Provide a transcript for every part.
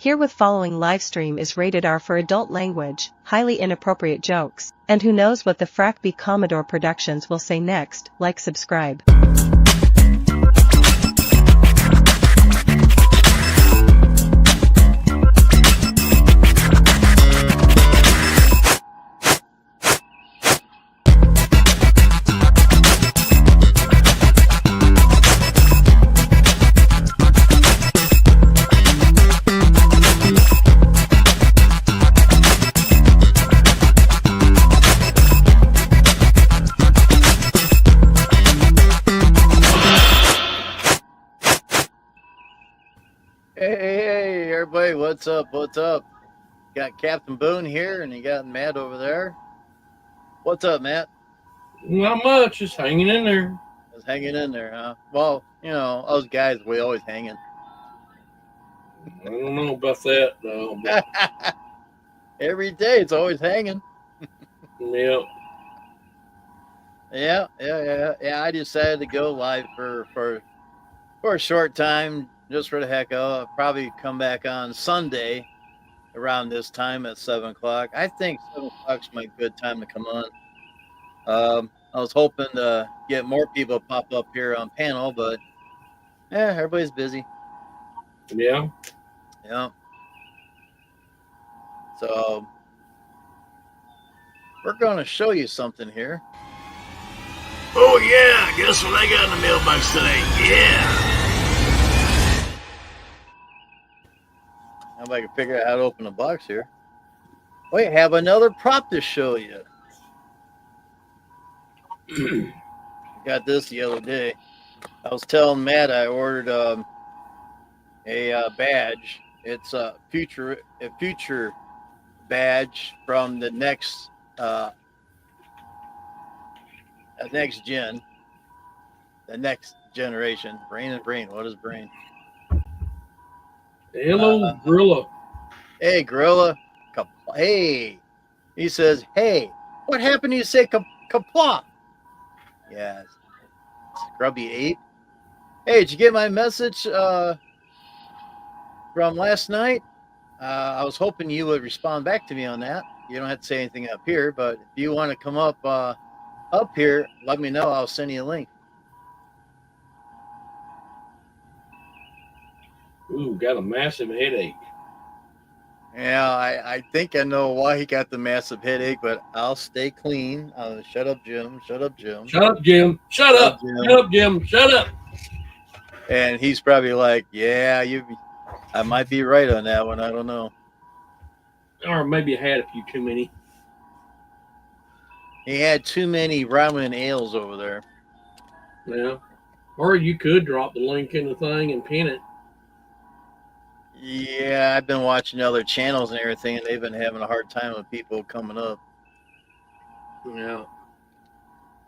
Herewith following live stream is rated R for adult language, highly inappropriate jokes, and who knows what the frack be Commodore Productions will say next. Like, subscribe. Hey, everybody, what's up? What's up? Got Captain Boone here, and you got Matt over there. What's up, Matt? Not much, just hanging in there. Just hanging in there, huh? Well, you know, us guys, we always hanging. I don't know about that, though. But Every day, it's always hanging. yeah. Yeah. I decided to go live for a short time, just for the heck of it. I'll probably come back on Sunday around this time at 7 o'clock. I think 7 o'clock's my good time to come on. I was hoping to get more people to pop up here on panel, but yeah, everybody's busy. Yeah. Yeah. So we're going to show you something here. Oh yeah, guess what I got in the mailbox today? Yeah. How about I can figure out how to open the box here? Wait, have another prop to show you. Got this the other day. I was telling Matt I ordered a badge. It's a future badge from the next generation. Brain and brain. What is brain? Hello, Gorilla. Hey, Gorilla. Hey. He says, hey, what happened to you say kaplop? Yeah. Grubby 8. Hey, did you get my message from last night? I was hoping you would respond back to me on that. You don't have to say anything up here, but if you want to come up here, let me know. I'll send you a link. Ooh, got a massive headache. Yeah, I think I know why he got the massive headache, but I'll stay clean. Shut up, Jim. Shut up, Jim. Shut up, Jim. Shut up. Shut up, Jim. Shut up. And he's probably like, yeah, I might be right on that one. I don't know. Or maybe I had a few too many. He had too many ramen ales over there. Yeah. Or you could drop the link in the thing and pin it. Yeah, I've been watching other channels and everything, and they've been having a hard time with people coming up. Yeah.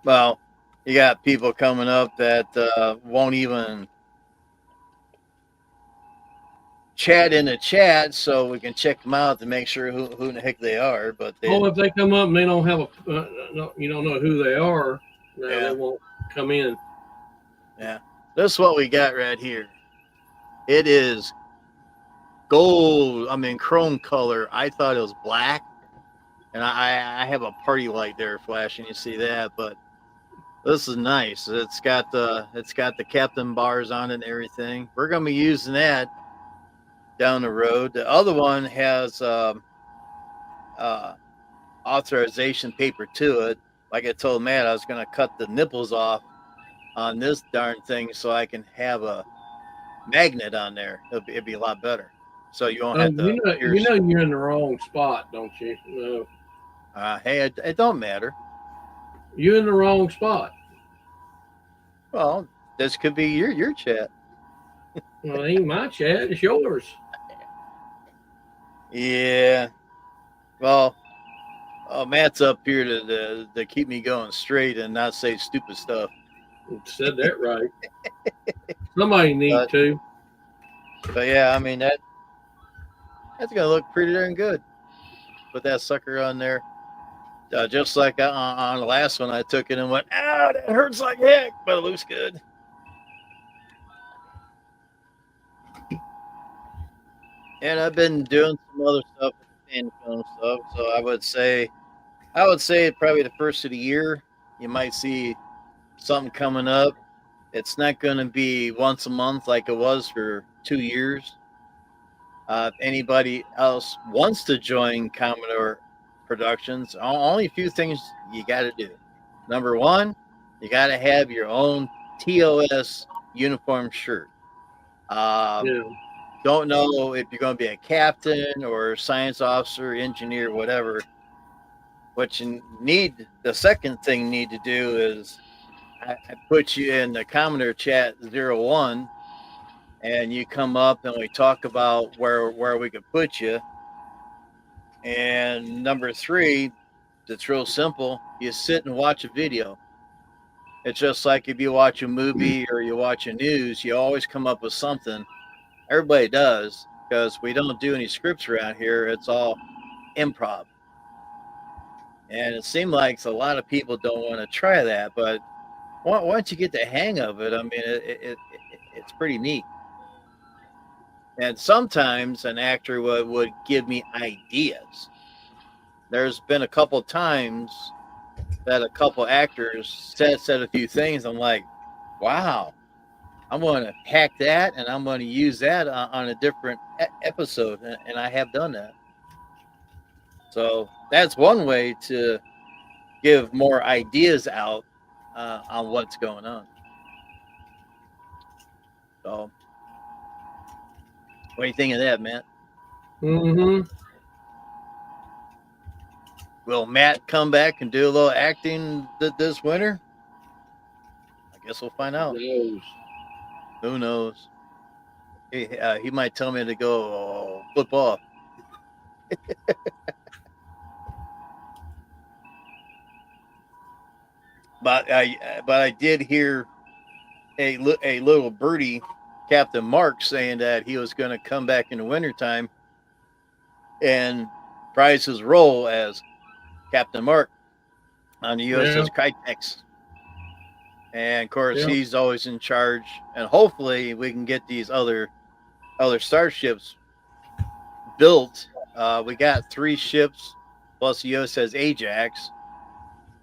Well, you got people coming up that won't even chat in the chat, so we can check them out to make sure who in the heck they are. But if they come up and they don't have you don't know who they are, yeah, they won't come in. Yeah, this is what we got right here. It is gold. I mean, chrome color. I thought it was black, and I have a party light there flashing. You see that? But this is nice. It's got the captain bars on it and everything. We're gonna be using that down the road. The other one has authorization paper to it. Like I told Matt, I was gonna cut the nipples off on this darn thing so I can have a magnet on there. It'd be a lot better. So you won't have to. You know you're in the wrong spot, don't you? No. Hey, it don't matter. You're in the wrong spot. Well, this could be your chat. Well, it ain't my chat. It's yours. Yeah. Well, Matt's up here to keep me going straight and not say stupid stuff. You said that right. Somebody needs to. But yeah, I mean that's gonna look pretty darn good. Put that sucker on there. Just like on the last one, I took it and went, "Ah, that hurts like heck," but it looks good. And I've been doing some other stuff with fan film stuff. So I would say probably the first of the year, you might see something coming up. It's not going to be once a month like it was for 2 years. If anybody else wants to join Commodore Productions, only a few things you got to do. Number one, you got to have your own TOS uniform shirt. Um, Yeah. don't know if you're going to be a captain or science officer, engineer, whatever. What you need, the second thing you need to do is I put you in the Commodore chat 01, and you come up and we talk about where we could put you. And number three, it's real simple. You sit and watch a video. It's just like if you watch a movie or you watch a news, you always come up with something. Everybody does, because we don't do any scripts around here. It's all improv. And it seemed like a lot of people don't want to try that, but once you get the hang of it, I mean, it's pretty neat. And sometimes an actor would give me ideas. There's been a couple times that a couple actors said a few things. I'm like, wow, I'm going to hack that and I'm going to use that on a different episode. And I have done that. So that's one way to give more ideas out on what's going on. So, what do you think of that, Matt? Mm-hmm. Will Matt come back and do a little acting this winter? I guess we'll find out. Who knows? He might tell me to go flip off. But I did hear a little birdie, Captain Mark, saying that he was going to come back in the wintertime and prize his role as Captain Mark on the USS Critex. And of course, he's always in charge. And hopefully, we can get these other starships built. We got 3 ships plus the USS Ajax,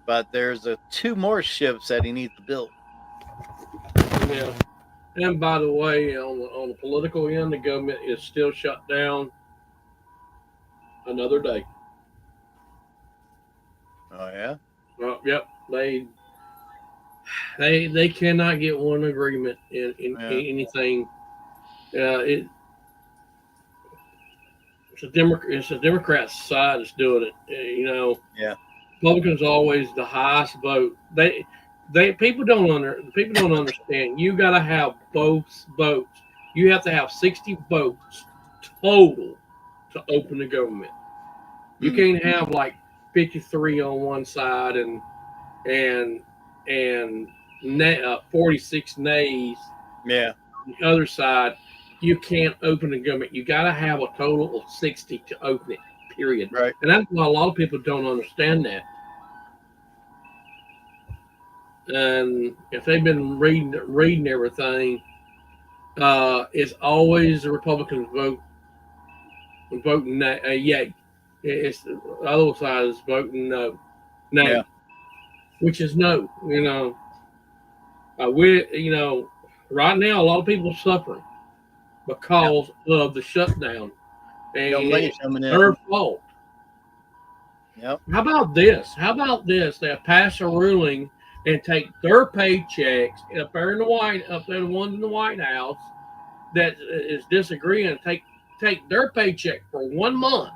but there's 2 more ships that he needs to build. Yeah. And by the way, on the political end, the government is still shut down another day. Oh yeah. Yep. They cannot get one agreement in anything. It's a Democrat side that's doing it. Yeah. Republicans always the highest vote. People don't understand. You got to have both votes. You have to have 60 votes total to open the government. You can't have like 53 on one side and 46 nays. Yeah. On the other side, you can't open the government. You got to have a total of 60 to open it. Period. Right. And that's why a lot of people don't understand that. And if they've been reading everything, it's always the Republicans voting yay. It's the other side is voting no, which is no. Right now a lot of people are suffering because of the shutdown, and it's their fault. Yep. How about this? They pass a ruling and take their paychecks up there the ones in the White House that is disagreeing, and take their paycheck for 1 month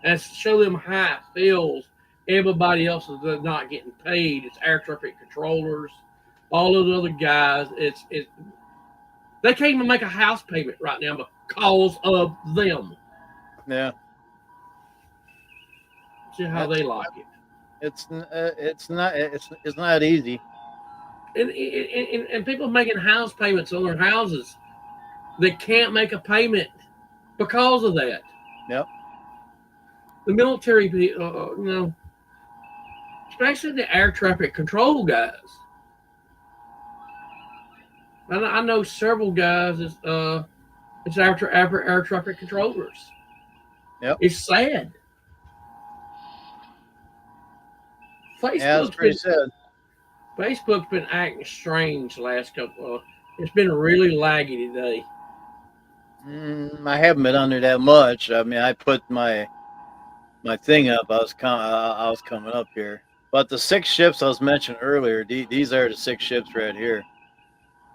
and show them how it feels. Everybody else is not getting paid. It's air traffic controllers, all those other guys. They can't even make a house payment right now because of them. Yeah. See how they like it. It's not easy. And people making house payments on their houses that can't make a payment because of that. Yep. The military, especially the air traffic control guys. I know several guys It's after air traffic controllers. Yep. It's sad. Yeah, it's pretty sad. Facebook's been acting strange the last couple. It's been really laggy today. I haven't been under that much. I mean, I put my thing up. I was coming up here, but the 6 ships I was mentioning earlier. These are the 6 ships right here.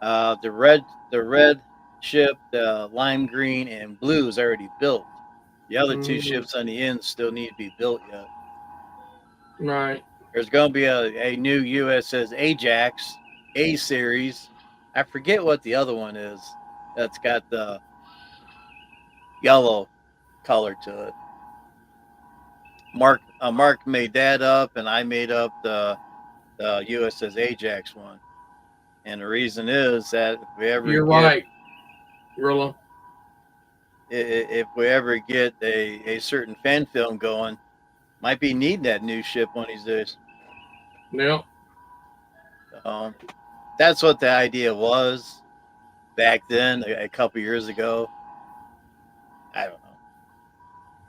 The red ship, the lime green, and blue is already built. The other 2 ships on the end still need to be built yet. Right. There's going to be a new USS Ajax A series. I forget what the other one is. That's got the yellow color to it. Mark made that up, and I made up the USS Ajax one. And the reason is that You're right, Rilla. If we ever get a certain fan film going, might be needing that new ship one of these days. Yep. That's what the idea was back then, a couple years ago. I don't know.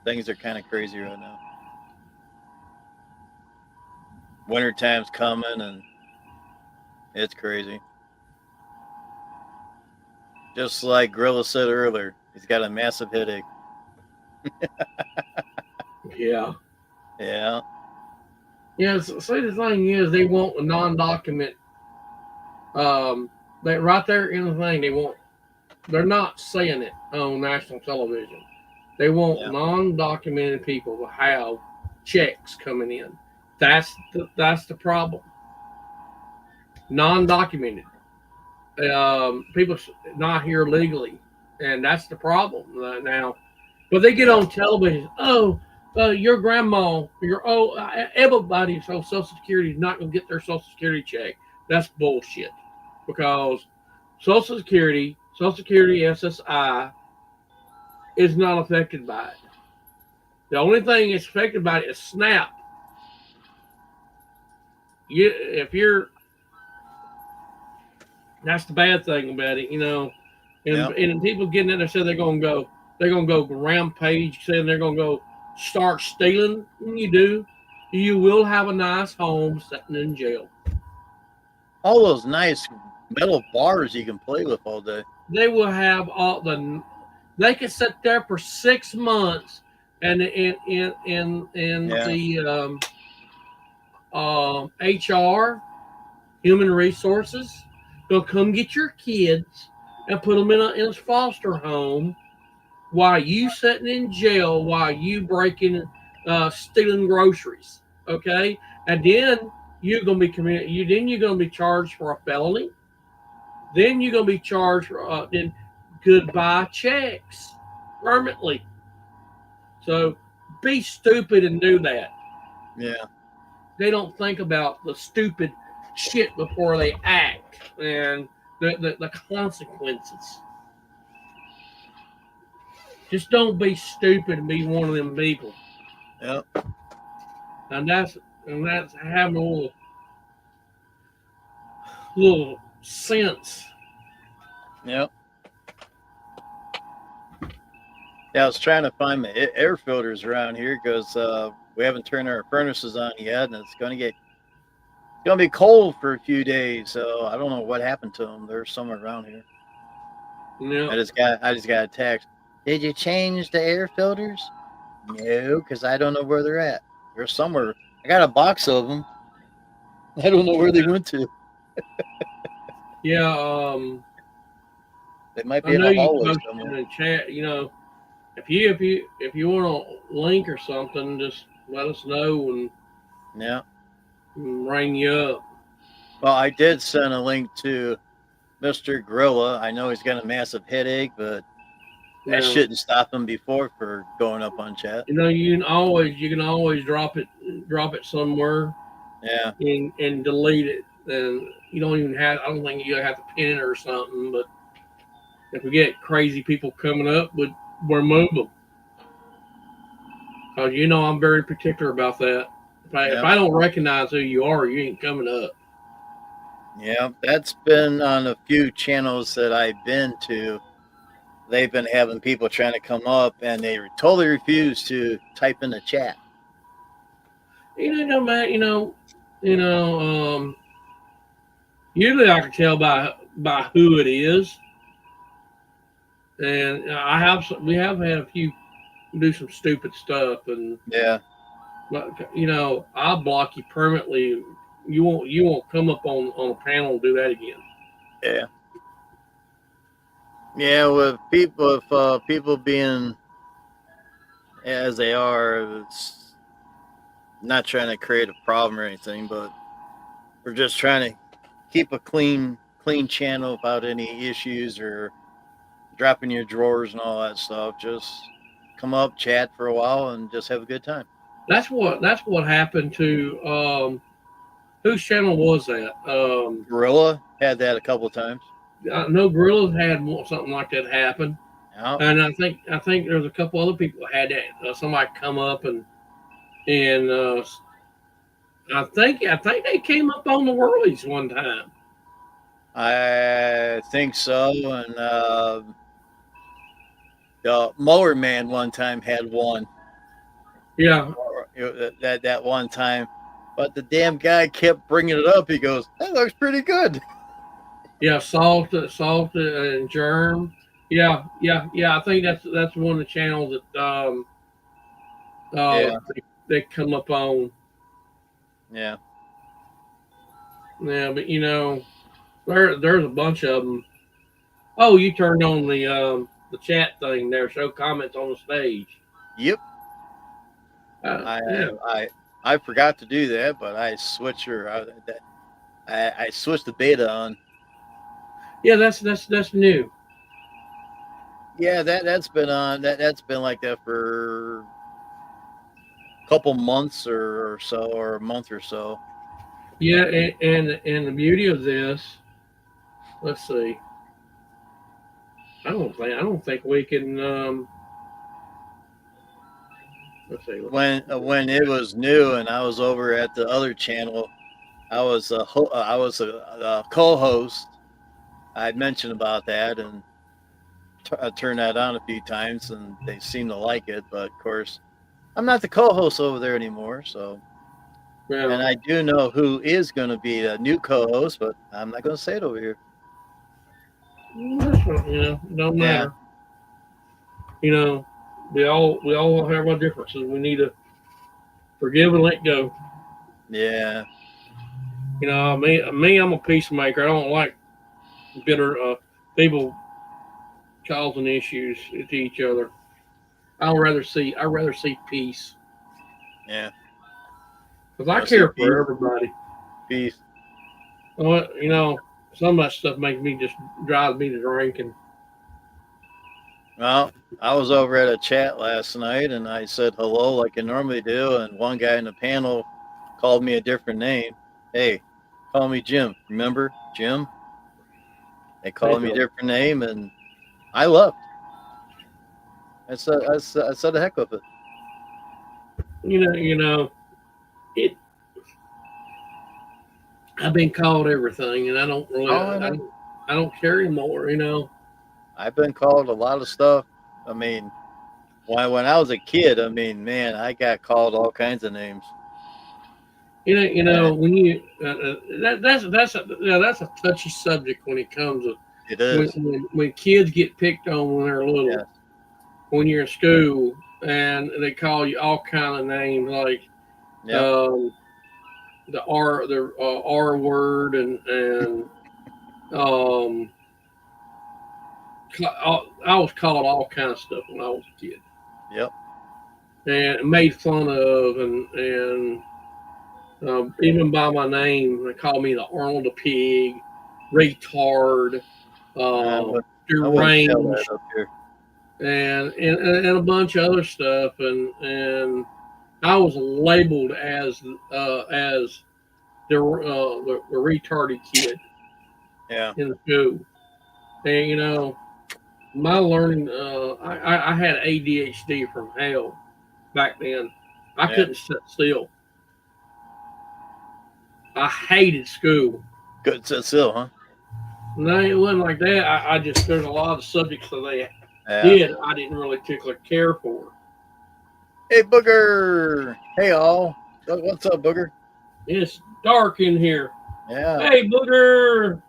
Things are kind of crazy right now. Wintertime's coming, and it's crazy. Just like Gorilla said earlier, he's got a massive headache. Yeah. Yeah. Yeah. So the thing is, they want a non-document. That right there in the thing, they want. They're not saying it on national television. They want non-documented people to have checks coming in. That's the problem. Non-documented. People not here legally, and that's the problem now. But they get on television. Oh, your grandma, everybody's on Social Security is not going to get their Social Security check. That's bullshit, because Social Security SSI is not affected by it. The only thing that's affected by it is SNAP. That's the bad thing about it, And people getting in there said they're gonna go rampage, saying they're gonna go start stealing. When you do, you will have a nice home sitting in jail. All those nice metal bars you can play with all day. They will have they can sit there for 6 months, and in the HR, human resources, they'll come get your kids and put them in a foster home while you sitting in jail, while you stealing groceries. Okay, and then you're gonna be you're gonna be charged for a felony. Then you're gonna be charged for goodbye checks permanently. So be stupid and do that. Yeah. They don't think about the stupid shit before they act and the consequences. Just don't be stupid and be one of them people. Yep. And that's having a little sense. Yep. Yeah, I was trying to find my air filters around here because we haven't turned our furnaces on yet, and it's going to be cold for a few days. So I don't know what happened to them. They're somewhere around here. Yeah. I just got a text. Did you change the air filters? No, because I don't know where they're at. They're somewhere. I got a box of them. I don't know where they went to. Yeah. They might be in the hallway somewhere. In the chat, if you want a link or something, just let us know and ring you up. Well, I did send a link to Mr. Gorilla. I know he's got a massive headache, but that shouldn't stop him before for going up on chat. You can always drop it somewhere. Yeah. And delete it. And you don't even have. I don't think you have to pin it or something. But if we get crazy people coming up, we'll remove them. Because I'm very particular about that. If I don't recognize who you are, you ain't coming up. Yeah, that's been on a few channels that I've been to. they've been having people trying to come up, and they totally refuse to type in the chat. No matter, usually I can tell by who it is, and we have had a few do some stupid stuff, and Yeah. I'll block you permanently. You won't come up on a panel and do that again. Yeah. Yeah, with people being as they are, it's not trying to create a problem or anything, but we're just trying to keep a clean channel without any issues or dropping your drawers and all that stuff. Just come up, chat for a while, and just have a good time. That's what happened to whose channel was that? Gorilla had that a couple of times. I know Gorillas had something like that happen, Yeah. and I think there's a couple other people that had that. Somebody come up and I think they came up on the Whirlies one time. I think so, and the Mower Man one time had one. Yeah. That one time, but the damn guy kept bringing it up. He goes, "That looks pretty good." Yeah, salt and germ. Yeah. I think that's one of the channels that they come up on. Yeah. Yeah, but there's a bunch of them. Oh, you turned on the chat thing there. Show comments on the stage. Yep. I forgot to do that, but I switched I switched the beta on. Yeah, that's new. Yeah, that's been on. That's been like that for a couple months or so, or a month or so. Yeah, and the beauty of this, let's see. I don't think we can. Let's see. When it was new and I was over at the other channel, I was a co-host. I'd mentioned about that and I turned that on a few times, and they seem to like it. But of course, I'm not the co-host over there anymore, so. Yeah. And I do know who is going to be a new co-host, but I'm not going to say it over here. Don't matter. Yeah. We all have our differences. We need to forgive and let go. Yeah. Me, I'm a peacemaker. I don't like bitter people causing issues to each other. I'd rather see peace. Yeah. Because I care for everybody. Peace. Some of that stuff drives me to drinking. Well, I was over at a chat last night and I said hello like I normally do, and one guy in the panel called me a different name. Hey, call me Jim. Remember Jim? They called me a different name, and I left. I said the heck with it. It. I've been called everything, and I don't really. I don't care anymore. I've been called a lot of stuff. I mean, when I was a kid, man, I got called all kinds of names. When you that's a touchy subject when it comes to it is when kids get picked on when they're little. Yes. When you're in school and they call you all kind of names like the R word and I was called all kind of stuff when I was a kid. Yep. And made fun of and even by my name, they called me the Arnold the Pig, retard, deranged, and a bunch of other stuff, and I was labeled as the retarded kid. Yeah. In the school, and my learning, I had ADHD from hell back then. I couldn't sit still. I hated school. Couldn't sit still, huh? No, it wasn't like that. I just, there's a lot of subjects that did, I didn't really particularly care for. Hey, Booger. Hey, all. What's up, Booger? It's dark in here. Yeah. Hey, Booger.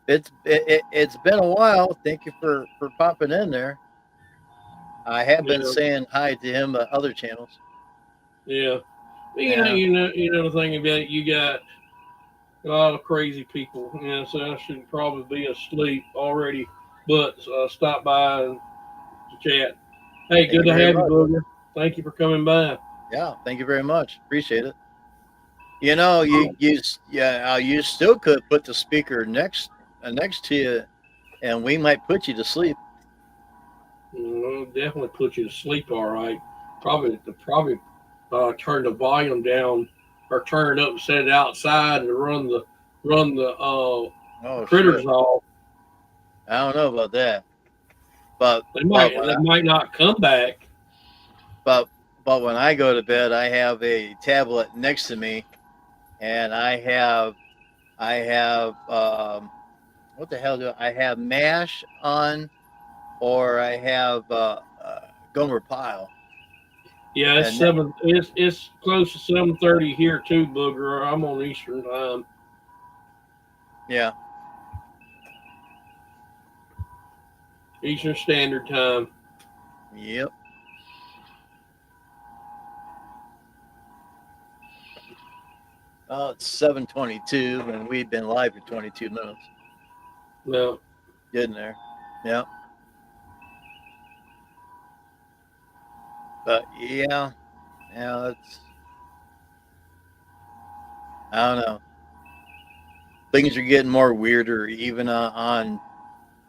It's been a while. Thank you for popping in there. I have been Yeah, saying hi to him at other channels. yeah. Yeah. You know the thing about it, you got a lot of crazy people. So I should probably be asleep already, but stop by and chat. Hey, Thank good you to very have you, much. Booger. Thank you for coming by. Yeah. Thank you very much. Appreciate it. You know, you still could put the speaker next to you, and we might put you to sleep. Definitely put you to sleep. All right. Probably turn the volume down or turn it up and set it outside and run the Oh critters shit! off. I don't know about that, but They but might when they I, might not come back. but but when I go to bed, I have a tablet next to me, and I have what the hell I have Mash on, or I have Gomer Pyle, Yeah, it's and that, seven. It's close to 7:30 here too, Booger. I'm on Eastern time, yeah, Eastern Standard Time. yep. It's 7:22, and we've been live for 22 minutes. No, Getting there, yeah. But yeah, it's I don't know. Things are getting more weirder, even on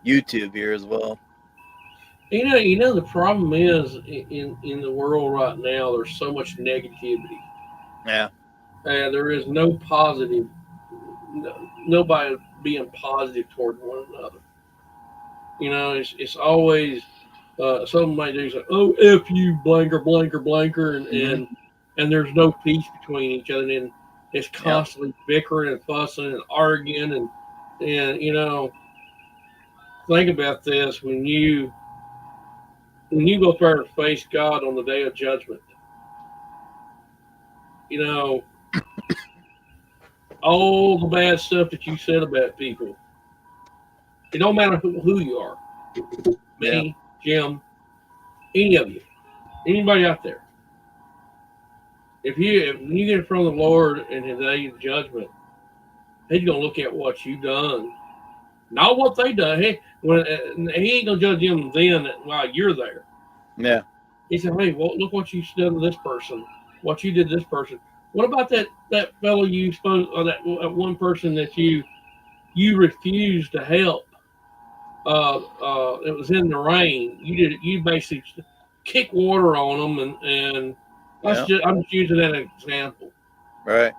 YouTube here as well. you know the problem is in the world right now. There's so much negativity, Yeah, and there is no positive. Nobody being positive toward one another. It's always somebody do say, "Oh, f you, blanker, blanker, blanker," hmm, and there's no peace between each other, and it's yep, constantly bickering and fussing and arguing, and think about this when you go up there and face God on the day of judgment, you know all the bad stuff that you said about people. It don't matter who you are, yeah, me, Jim, any of you, anybody out there. If when you get in front of the Lord in His day of judgment, He's gonna look at what you done, not what they done. He ain't gonna judge them then while you're there. yeah, He said, "Hey, well, look what you done to this person. What you did to this person. What about that fellow you supposed or that one person that you refused to help? It was in the rain. You basically kick water on them and yeah, I'm just using that as an example. right,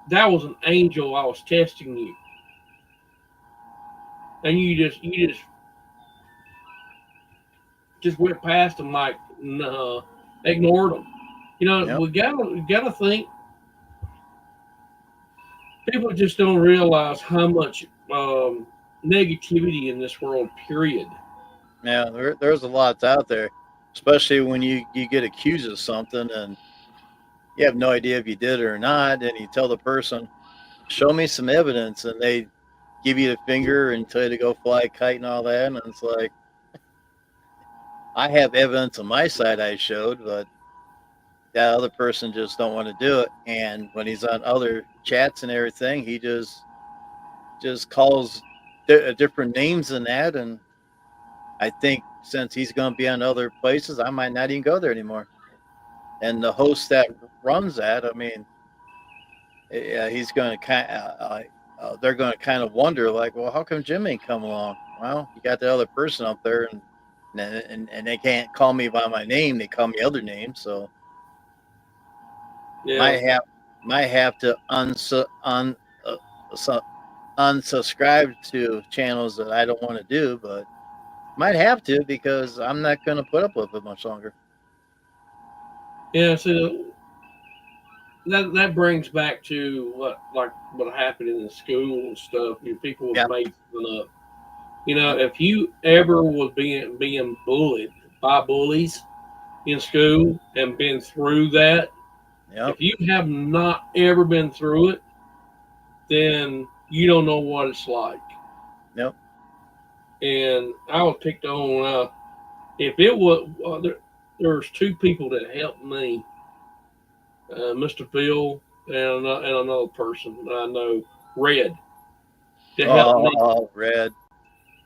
That was an angel. I was testing you, and you just went past them like ignored them. yep, We gotta think people just don't realize how much negativity in this world. Period. yeah. There's a lot out there, especially when you get accused of something and you have no idea if you did it or not, and you tell the person, "Show me some evidence," and they give you the finger and tell you to go fly a kite and all that, and it's like I have evidence on my side I showed, but that other person just don't want to do it. And when he's on other chats and everything, he just calls different names than that. And I think since he's going to be on other places, I might not even go there anymore. And the host that runs that, I mean, he's going to they're going to kind of wonder, like, well, how come Jim ain't come along? Well, you got the other person up there, and they can't call me by my name; they call me other names. So Yeah, might have might have to su- unsubscribe to channels that I don't want to do, but might have to because I'm not going to put up with it much longer. yeah. So that brings back to what happened in the school and stuff. People Yeah, would make fun of. You know, if you ever was being bullied by bullies in school and been through that, Yep. if you have not ever been through it, then you don't know what it's like. Yep. And I was picked on. If it was, there's two people that helped me, Mr. Phil and another person that I know, Red, that helped me. Oh, Red.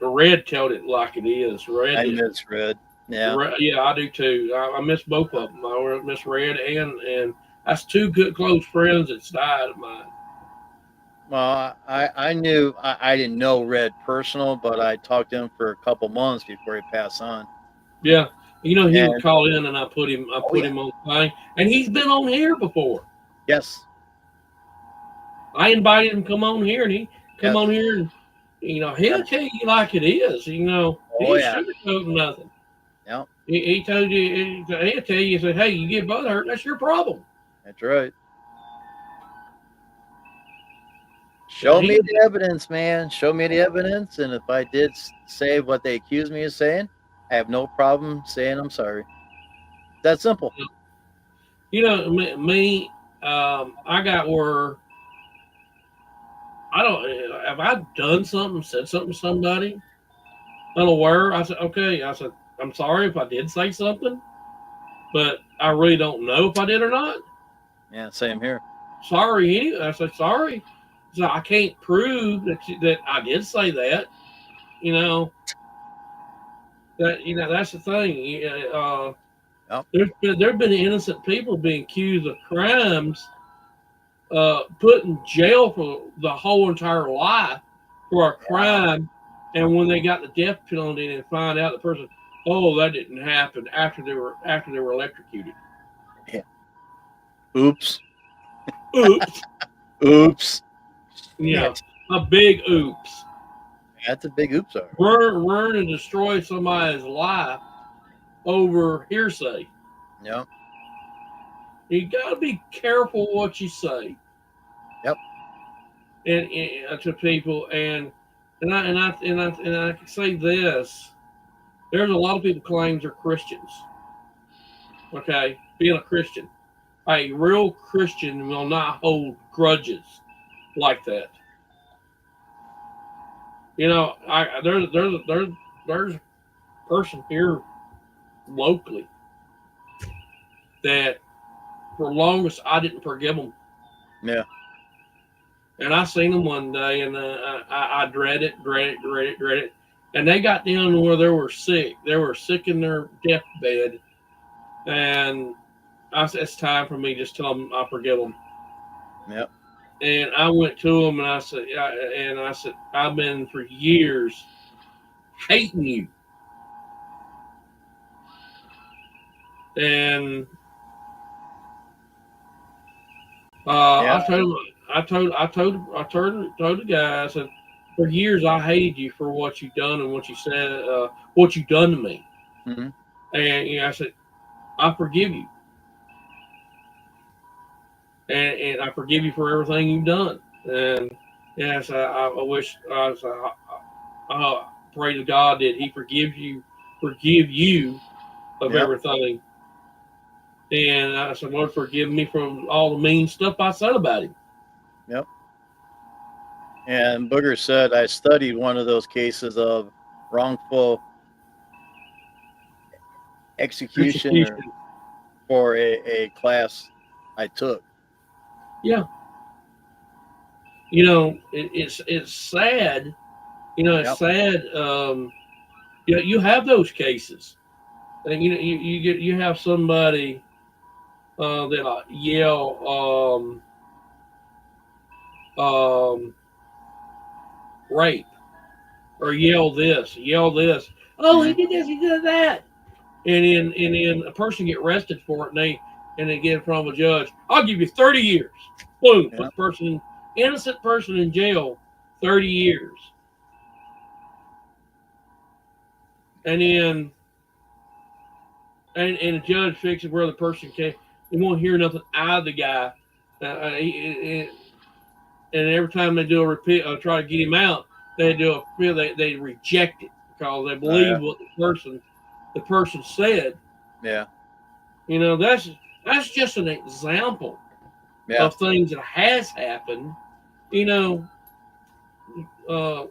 Red told it like it is. Red I is. miss Red. Yeah. Yeah, I do too. I miss both of them. I miss Red and that's two good close friends that's died of mine. Well, I knew I didn't know Red personal, but I talked to him for a couple months before he passed on. Yeah, you know he would And call in and I put him yeah. him on the thing, and he's been on here before. Yes. I invited him to come on here, and he come Yes. on here, and he'll tell you like it is. He Oh, ain't yeah. sugarcoating nothing. Yep. He told you, he'll tell you, say, hey, you get butt hurt, that's your problem. That's right. Show me the evidence, man. Show me the evidence. And if I did say what they accused me of saying, I have no problem saying I'm sorry. That simple. You know, me, I got where I don't, have I done something, said something to somebody unaware? I said, okay. I said, I'm sorry if I did say something, but I really don't know if I did or not. Yeah, same here. Sorry. Anyway, I said, sorry. So I can't prove that I did say that. That's the thing. Yep. There've been innocent people being accused of crimes, put in jail for the whole entire life for a crime, and when they got the death penalty and find out the person, oh, that didn't happen after they were electrocuted. Yeah. Oops. Oops. Oops. Yeah, a big oops. That's a big oops. Burn and destroy somebody's life over hearsay. Yep. You got to be careful what you say. Yep. And to people, and I can say this: there's a lot of people claim they're Christians. Okay, being a Christian, a real Christian will not hold grudges like that. There's a person here locally that for longest I didn't forgive them. Yeah. And I seen them one day, and I dread it. And they got down to where they were sick. They were sick in their deathbed, and I said, it's time for me to just tell them I forgive them. Yep. And I went to them and I said, I've been for years hating you. And I told the guy, I said, for years I hated you for what you've done and what you said, what you've done to me. Mm-hmm. And I said, I forgive you. And I forgive you for everything you've done. And yes, I wish I pray to God that He forgive you of everything. And I said, Lord, forgive me for all the mean stuff I said about Him. Yep. And Booger said, I studied one of those cases of wrongful execution. For a class I took. Yeah. It's sad. It's sad. You have those cases. And you have somebody that yell rape or yell this. Oh, he did this, he did that. And then a person get arrested for it, and they get in front of a judge. I'll give you 30 years. Boom, put the innocent person in jail 30 years. And then and the judge fixes where the person can't. They won't hear nothing out of the guy. And every time they do a repeat, try to get him out, they reject it because they believe what the person said. Yeah. You know, that's just an example Yeah. of things that has happened. You know, God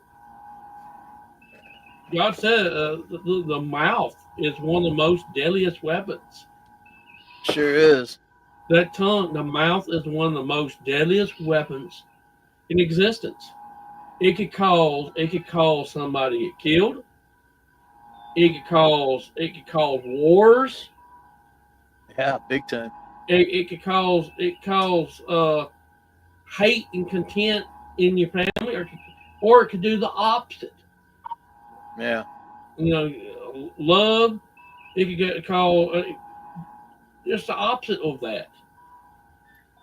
said the mouth is one of the most deadliest weapons. Sure is. That tongue, the mouth is one of the most deadliest weapons in existence. It could cause somebody to get killed. It could cause wars. Yeah, big time. It cause hate and contempt in your family, or it could do the opposite. Yeah. You know, love. It could get called just the opposite of that.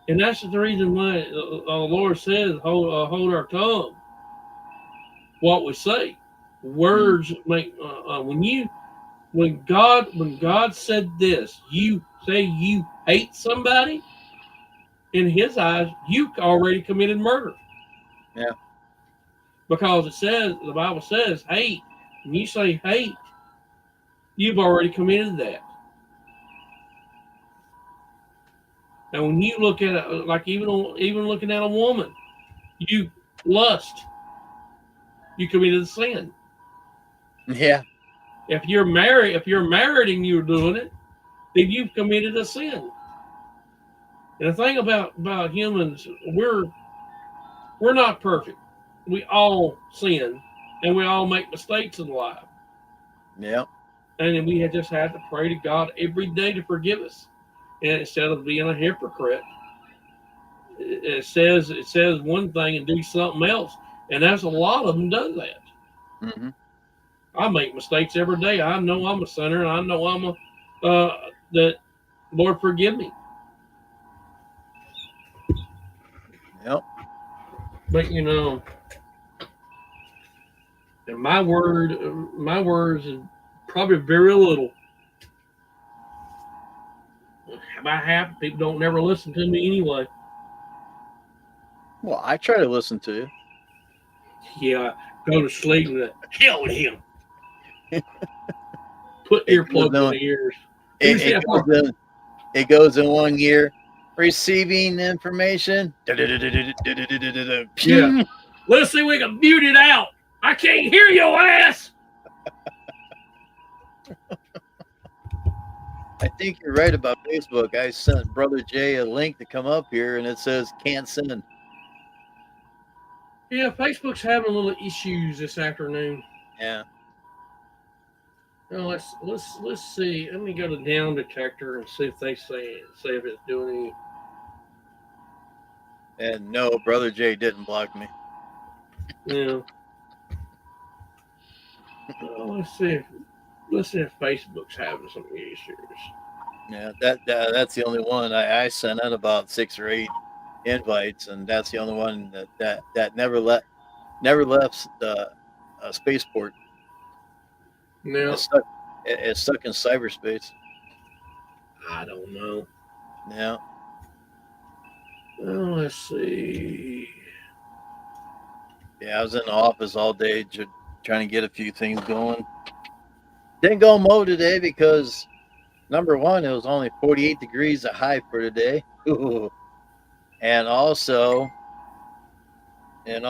And that's the reason why the Lord says, hold our tongue, what we say. Words make, when God said this, you say you hate somebody, in his eyes, you already committed murder. Yeah. Because the Bible says hate. When you say hate, you've already committed that. And when you look at it, like even looking at a woman, you lust, you committed a sin. Yeah. If you're married and you're doing it, then you've committed a sin. And the thing about humans, we're not perfect. We all sin, and we all make mistakes in life. Yeah. And then we just have to pray to God every day to forgive us. And instead of being a hypocrite, it says one thing and do something else, and that's a lot of them does that. Mm-hmm. I make mistakes every day. I know I'm a sinner, and I know I'm that Lord forgive me. Yep. But you know, and my words is probably very little. About half people don't never listen to me anyway. Well, I try to listen to you. Yeah, go to sleep and hell with him. Put It goes earplugs in the ears. it goes in one ear. Receiving information. Yeah. Let's see if we can mute it out. I can't hear your ass. I think you're right about Facebook. I sent Brother Jay a link to come up here, and it says can't send. Yeah, Facebook's having a little issues this afternoon. Yeah. Now let's see. Let me go to down detector and see if they say if it's doing any. And no, Brother Jay didn't block me. Yeah. Well, let's see if Facebook's having some issues. Yeah, that's the only one I sent out about 6 or 8 invites, and that's the only one that never left the spaceport. Now It's stuck in cyberspace. I don't know. Yeah. Well, let's see. Yeah, I was in the office all day trying to get a few things going. Didn't go mow today because number one, it was only 48 degrees a high for today. Ooh. And also, yeah,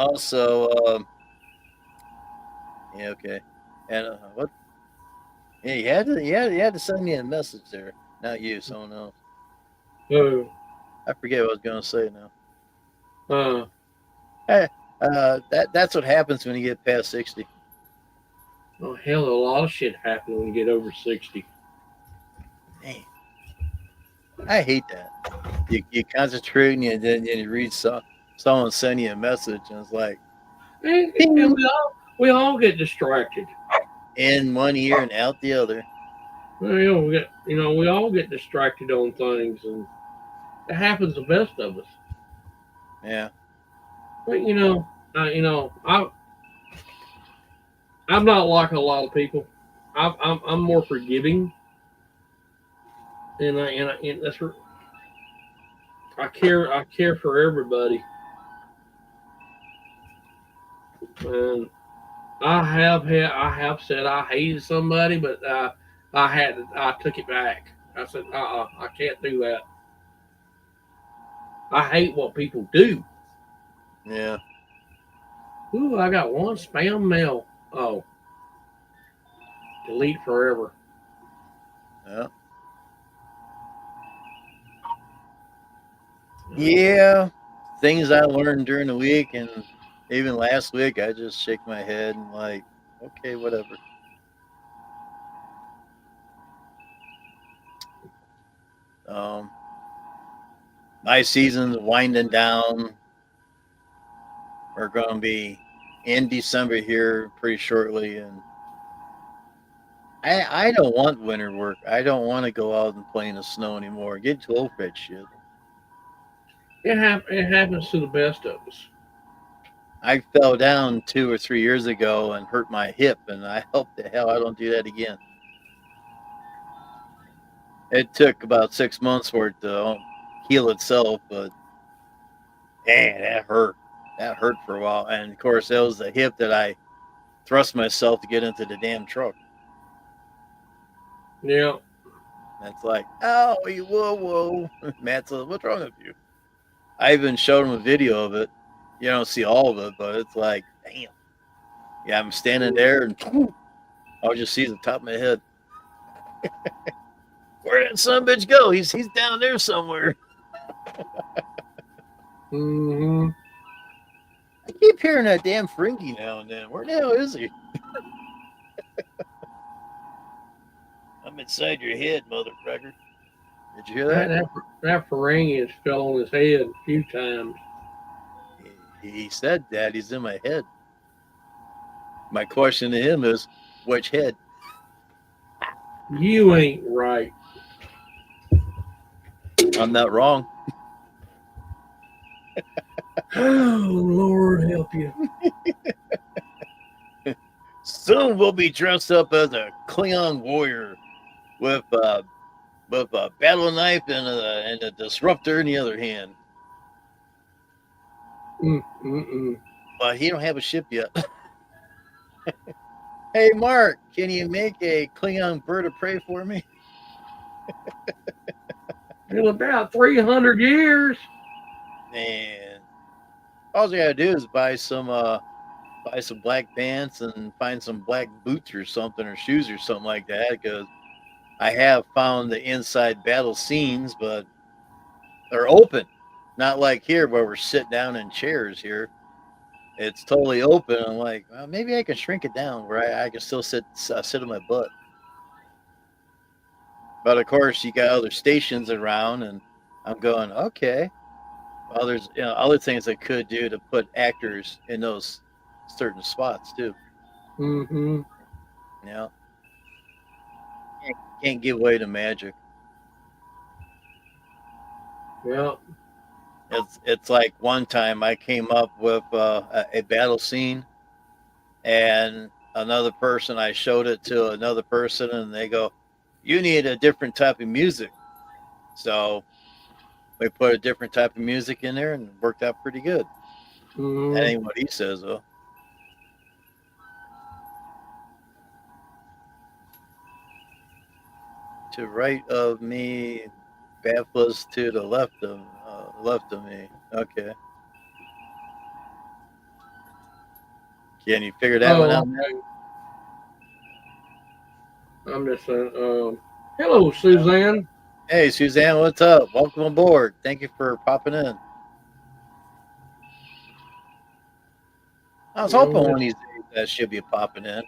okay. And what? Yeah, you had to send me a message there. Not you, someone else. Oh. I forget what I was gonna say now. Uh. That's what happens when you get past 60. Oh hell, a lot of shit happens when you get over 60. Man, I hate that. You concentrate and then you read someone send you a message and it's like, and we all get distracted. in one ear and out the other. Well, we all get distracted on things, and it happens to the best of us. Yeah. But I'm not like a lot of people. I'm more forgiving, and that's where I care for everybody. And I have said I hated somebody, but I took it back. I said, I can't do that. I hate what people do. Yeah. Ooh, I got one spam mail. Oh, delete forever. Yeah. Yeah. Things I learned during the week and even last week, I just shake my head and like, okay, whatever. Um, my season's winding down. We're going to be in December here pretty shortly, and I don't want winter work. I don't want to go out and play in the snow anymore. Get too old for that shit. It happens to the best of us. I fell down 2 or 3 years ago and hurt my hip, and I hope the hell I don't do that again. It took about 6 months for it to heal itself, but man, that hurt. That hurt for a while, and of course, that was the hip that I thrust myself to get into the damn truck. Yeah. And it's like, oh, whoa, whoa. Matt says, what's wrong with you? I even showed him a video of it. You don't see all of it, but it's like, damn. Yeah, I'm standing there and I'll just see the top of my head. Where did son bitch go? He's down there somewhere. Hmm. I keep hearing that damn Frinky now and then. Where the hell is he? I'm inside your head, motherfucker. Did you hear that? That Ferengi has fell on his head a few times. He said that he's in my head. My question to him is, which head? You ain't right. I'm not wrong. Oh, Lord help you. Soon we'll be dressed up as a Klingon warrior with a battle knife and a disruptor in the other hand. But he don't have a ship yet. Hey, Mark, can you make a Klingon bird of prey for me? In about 300 years. And all you gotta do is buy some black pants and find some black boots or something, or shoes or something like that, because I have found the inside battle scenes, but they're open. Not like here where we're sitting down in chairs here. It's totally open. I'm like, well, maybe I can shrink it down where I can still sit on my butt. But of course, you got other stations around, and I'm going, okay. Well, there's other things I could do to put actors in those certain spots too. Mm-hmm. You know, can't give away the magic. Yeah. It's like one time I came up with a battle scene, and another person, I showed it to another person, and they go, "You need a different type of music." So we put a different type of music in there, and it worked out pretty good. Mm-hmm. That ain't what he says though. To right of me, Baptist to the left of me. Okay. Can you figure that one out? Okay. I'm just saying. Hello, Suzanne. Hey, Suzanne, what's up? Welcome aboard. Thank you for popping in. I was hoping one of these days that she'll be popping in.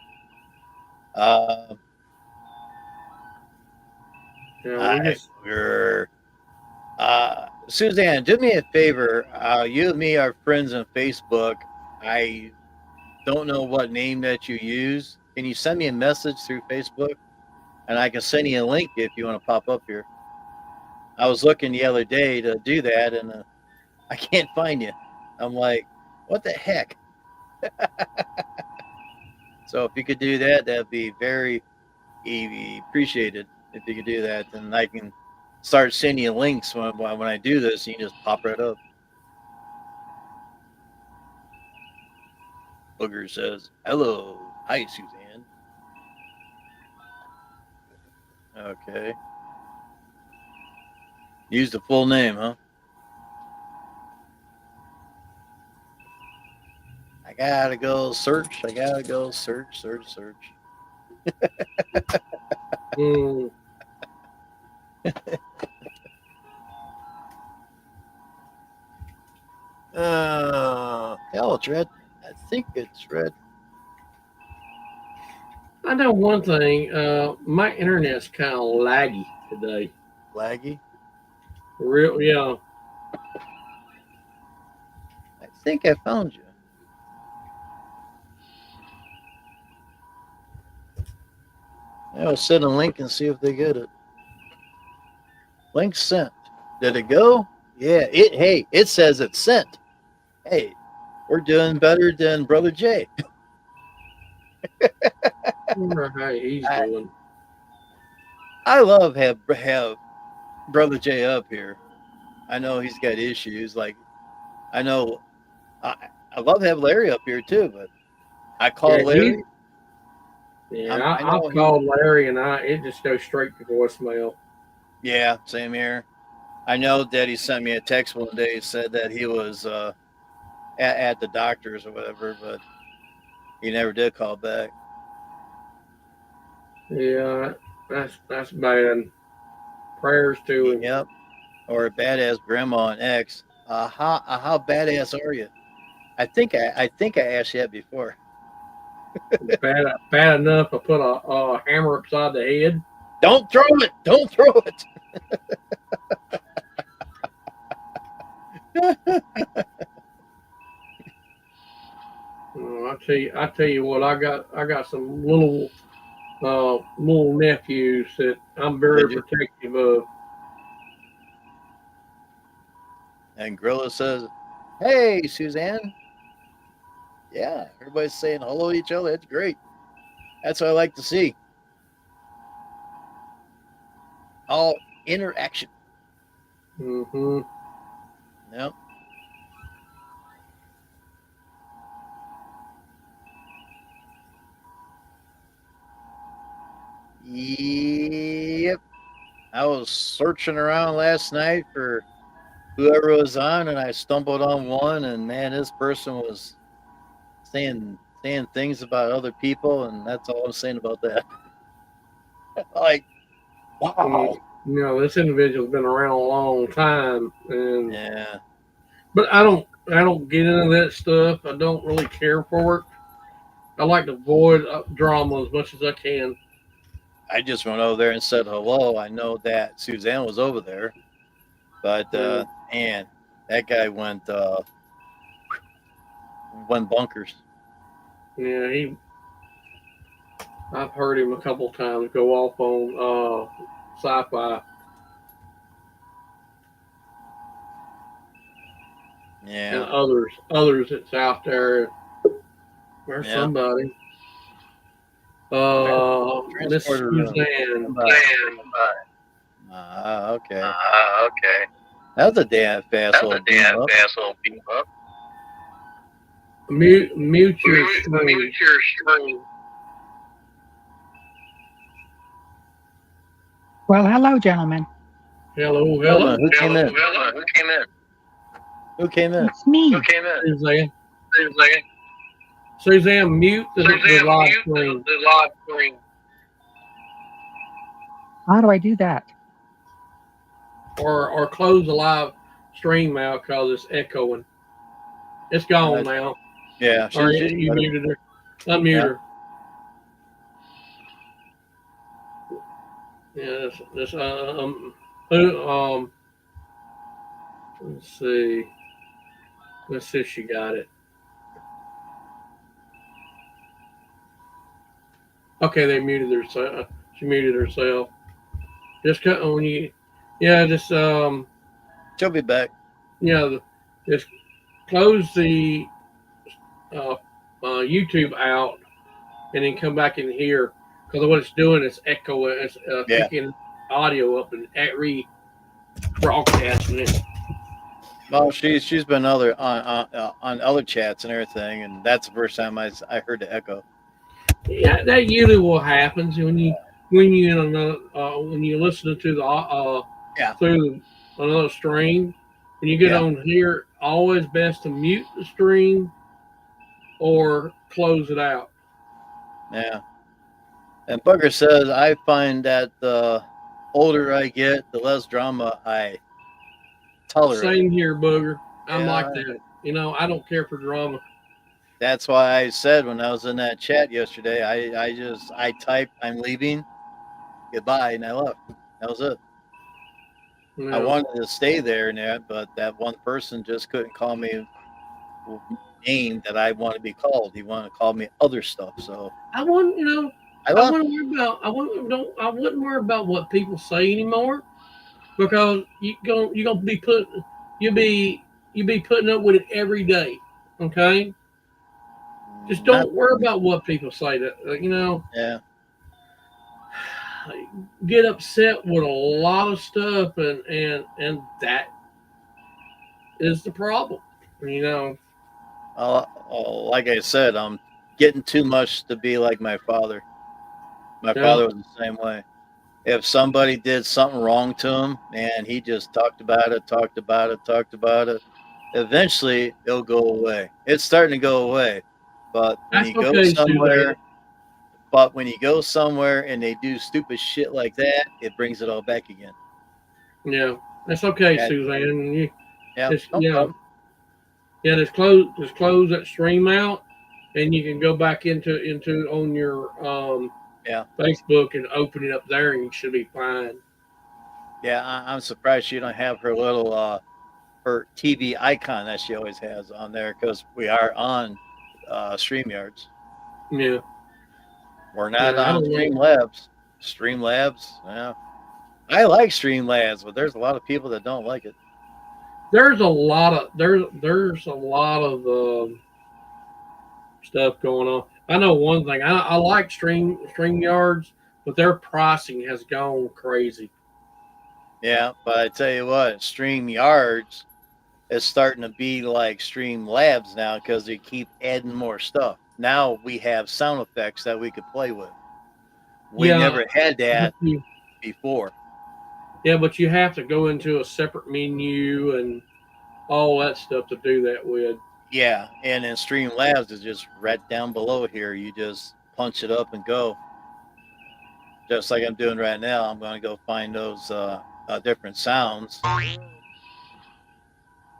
Suzanne, do me a favor. You and me are friends on Facebook. I don't know what name that you use. Can you send me a message through Facebook? And I can send you a link if you want to pop up here. I was looking the other day to do that, and I can't find you. I'm like, what the heck? So if you could do that, that'd be very appreciated. If you could do that, then I can start sending you links when I do this. And you just pop right up. Booger says, hello. Hi, Suzanne. Okay. Use the full name, huh? I gotta go search. Search. Mm. Hell, it's red. I think it's red. I know one thing. My internet's kind of laggy today. Laggy. Real, yeah. I think I found you. I'll send a link and see if they get it. Link sent. Did it go? Yeah. Hey, it says it's sent. Hey, we're doing better than Brother Jay. I wonder how he's doing. I love have Brother Jay up here. I know he's got issues. Like I know I love to have Larry up here too, but I call Larry. I've called Larry and it just goes straight to voicemail. Yeah, same here. I know that he sent me a text one day, said that he was at the doctor's or whatever, but he never did call back. Yeah, that's bad. Prayers to him. Yep. Or badass grandma and X. How badass are you? I think I asked you that before. bad enough to put a hammer upside the head. Don't throw it. Don't throw it. I tell you what, I got some little nephews that I'm very protective of. And Grilla says, "Hey, Suzanne." Yeah, everybody's saying hello to each other. That's great. That's what I like to see. All interaction. Mm-hmm. Yep. Yep. I was searching around last night for whoever was on, and I stumbled on one, and man, this person was saying things about other people, and that's all I'm saying about that. Like, wow. You know, this individual's been around a long time, and yeah. But I don't get into that stuff. I don't really care for it. I like to avoid drama as much as I can. I just went over there and said hello. I know that Suzanne was over there, but man, that guy went bunkers. Yeah, I've heard him a couple times go off on sci-fi. Yeah. And others that's out there. There's somebody. Miss Suzanne. Okay. Okay. That was a damn fast little beam up. Mute your screen. Well, hello, gentlemen. Hello. Who came in? It's me. Suzanne, mute the live screen. How do I do that? Or close the live stream out because it's echoing. It's gone now. Yeah. You muted her. Unmute her. Yeah, let's see. Let's see if she got it. Okay, they muted herself. She muted herself. Just cut on you. Yeah, just she'll be back. Yeah, just close the YouTube out and then come back in here because what it's doing is echoing, it's picking audio up and rebroadcasting it. Well, she's been on other chats and everything, and that's the first time I heard the echo. Yeah, that usually what happens when you listen to the Yeah, through another stream. When you get yeah, on here, always best to mute the stream or close it out. yeah. And Bugger says I find that the older I get, the less drama I tolerate. Same here, Booger. I'm like Yeah, that. I don't care for drama. that's why I said when I was in that chat yesterday, I typed I'm leaving, goodbye, and I left. That was it. I You wanted to stay there and that, but that one person just couldn't call me name that I want to be called. He wanted to call me other stuff, so I wouldn't, I I left. wouldn't worry about. I wouldn't worry about what people say anymore because you're gonna be you'll be you be putting up with it every day. Okay, just Not don't worry about what people say. That yeah, get upset with a lot of stuff, and that is the problem. You know. like I said, I'm getting too much to be like my father. My Yeah. father was the same way. If somebody did something wrong to him, man, he just talked about it, talked about it, talked about it. Eventually, it'll go away. It's starting to go away, but when That's you go okay, Suzanne. somewhere, and they do stupid shit like that, it brings it all back again. Yeah, that's okay, Yeah, Suzanne. yeah, Just no problem. yeah, just close that stream out, and you can go back into on your Yeah, Facebook and open it up there, and you should be fine. yeah. I'm surprised she don't have her little her TV icon that she always has on there because we are on Streamyards. Yeah, We're not yeah. I on don't know. Streamlabs. Streamlabs, yeah. I like Streamlabs, but there's a lot of people that don't like it. There's a lot of stuff going on. I know one thing. I like stream yards, but their pricing has gone crazy. Yeah, but I tell you what, Streamyards is starting to be like Streamlabs now because they keep adding more stuff. Now we have sound effects that we could play with. We Yeah, never had but that before. but you have to go into a separate menu and all that stuff to do that with. Yeah, and in Streamlabs is just right down below here. You just punch it up and go. Just like I'm doing right now. I'm going to go find those different sounds.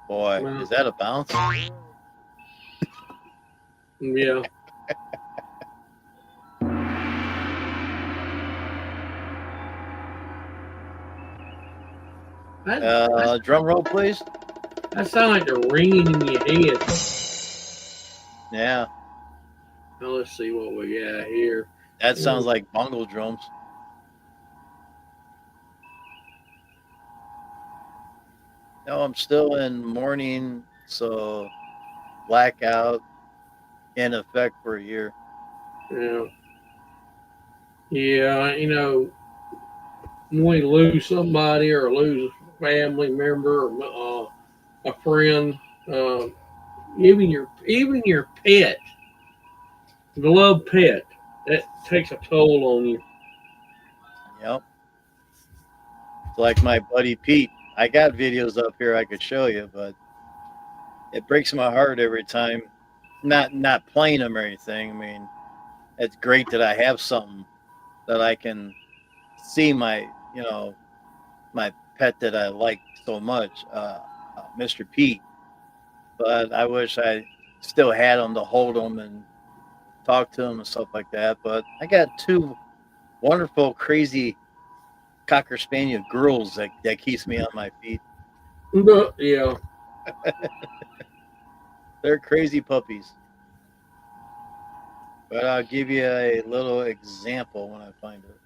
Boy, Well, is that a bounce? yeah. Drum roll, please. That sounds like they're ringing in your head. Yeah, Now let's see what we got here. that sounds like bongo drums. No, I'm still in morning, so blackout in effect for a year. Yeah, yeah. When we lose somebody or lose a family member or a friend, uh, even your pet, beloved pet, that takes a toll on you. Yep. It's like my buddy Pete. I got videos up here I could show you, but it breaks my heart every time. Not playing them or anything. I mean, it's great that I have something that I can see my pet that I like so much, Mr. Pete. But I wish I still had him to hold him and talk to him and stuff like that. But I got two wonderful, crazy Cocker Spaniel girls that keeps me on my feet. Yeah, They're crazy puppies. But I'll give you a little example when I find it.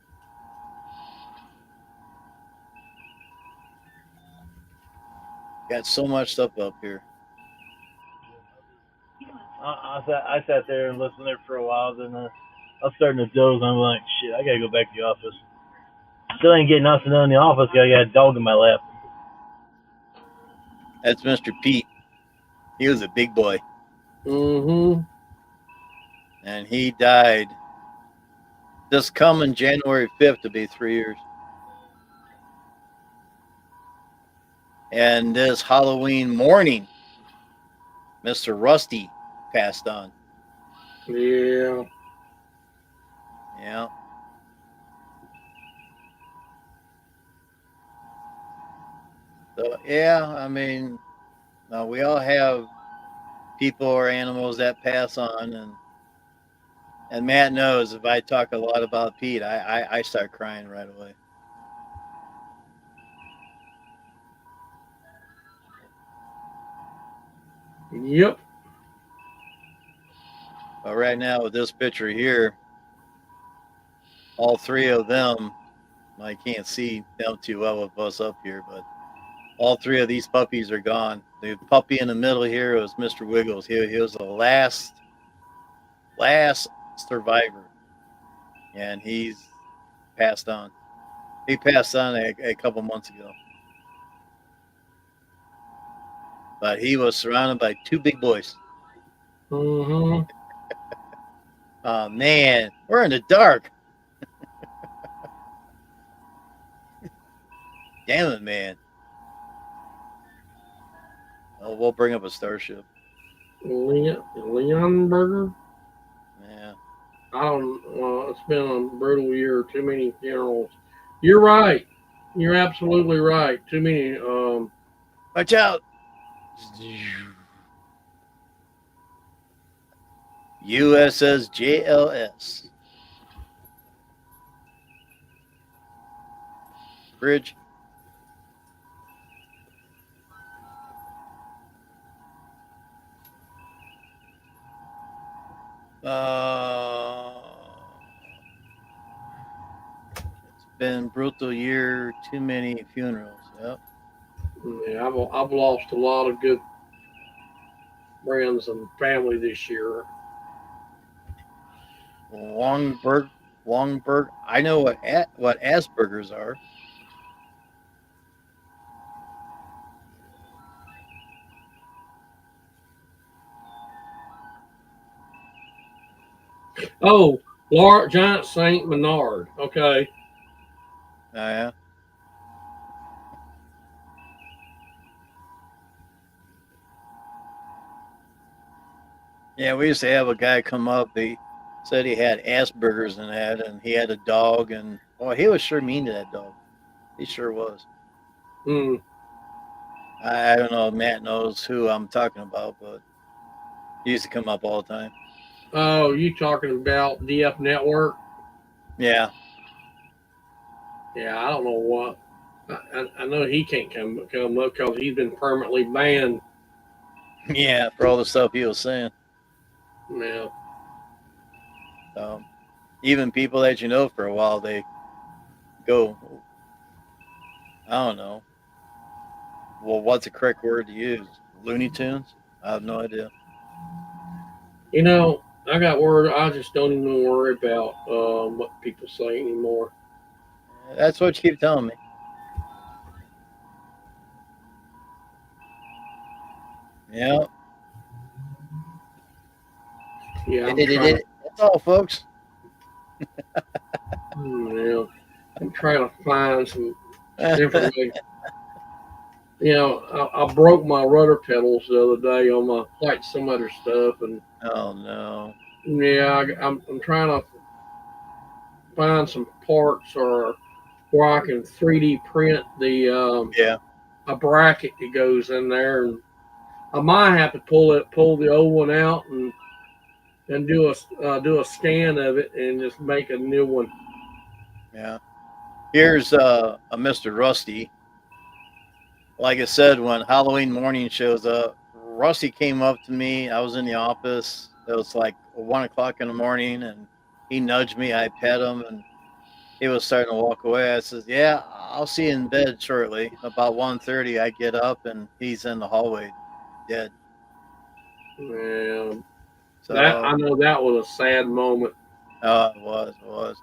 Got so much stuff up here. I sat there and listened there for a while. Then I was starting to doze. I'm like, shit, I gotta go back to the office. Still ain't getting nothing done in the office. I got a dog in my lap. That's Mr. Pete. He was a big boy. Mm-hmm. And he died this coming January 5th to be 3 years. And this Halloween morning, Mr. Rusty passed on. Yeah. Yeah. So, yeah, I mean, we all have people or animals that pass on. And Matt knows if I talk a lot about Pete, I start crying right away. Yep. But right now with this picture here, all three of them, I can't see them too well with us up here, but all three of these puppies are gone. The puppy in the middle here was Mr. Wiggles. He was the last survivor, and he's passed on. He passed on a couple months ago. But he was surrounded by two big boys. Mm-hmm. Oh, man, we're in the dark. Damn it, man. Oh, we'll bring up a starship. Leon Burger? Yeah. I don't. It's been a brutal year. Too many funerals. You're right. You're absolutely right. Too many. Watch out. USS JLS. Bridge. It's been brutal year. Too many funerals. Yep. Yeah, I've lost a lot of good friends and family this year. Longberg. I know what Asperger's are. Oh, Giant Saint Bernard. Okay. Yeah. Yeah, we used to have a guy come up. He said he had Asperger's and that, and he had a dog, and he was sure mean to that dog. He sure was. Hmm. I don't know if Matt knows who I'm talking about, but he used to come up all the time. Oh, you talking about DF Network? Yeah. Yeah, I don't know what. I know he can't come up because he's been permanently banned. Yeah, for all the stuff he was saying. Yeah. Even people that you know for a while, they go, I don't know. Well, what's the correct word to use? Looney Tunes? I have no idea. You know, I got word. I just don't even worry about what people say anymore. That's what you keep telling me. Yeah. Yeah, That's all, folks. Yeah, I'm trying to find some information. You know, I broke my rudder pedals the other day on my flight simulator stuff, and Oh no. yeah, I'm trying to find some parts or where I can 3D print the a bracket that goes in there, and I might have to pull the old one out and do a scan of it and just make a new one. Yeah. Here's a Mr. Rusty. Like I said, when Halloween morning shows up, Rusty came up to me. I was in the office. It was like 1 o'clock in the morning, and he nudged me. I pet him, and he was starting to walk away. I says, "Yeah, I'll see you in bed shortly." About 1:30, I get up, and he's in the hallway, dead. Yeah, So that I know that was a sad moment. it was.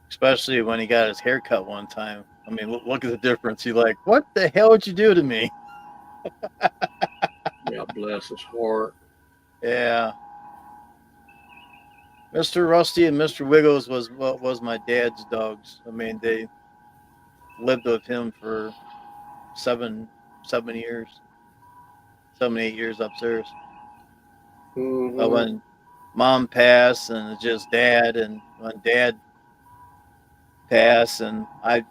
Especially when he got his hair cut one time. I mean, look at the difference. He's like, "What the hell did you do to me?" Yeah, bless his heart. Yeah. Mr. Rusty and Mr. Wiggles was my dad's dogs. I mean, they lived with him for seven 7 years, 7 8 years upstairs. But Mm-hmm. when mom passed and it's just dad, and when dad passed and I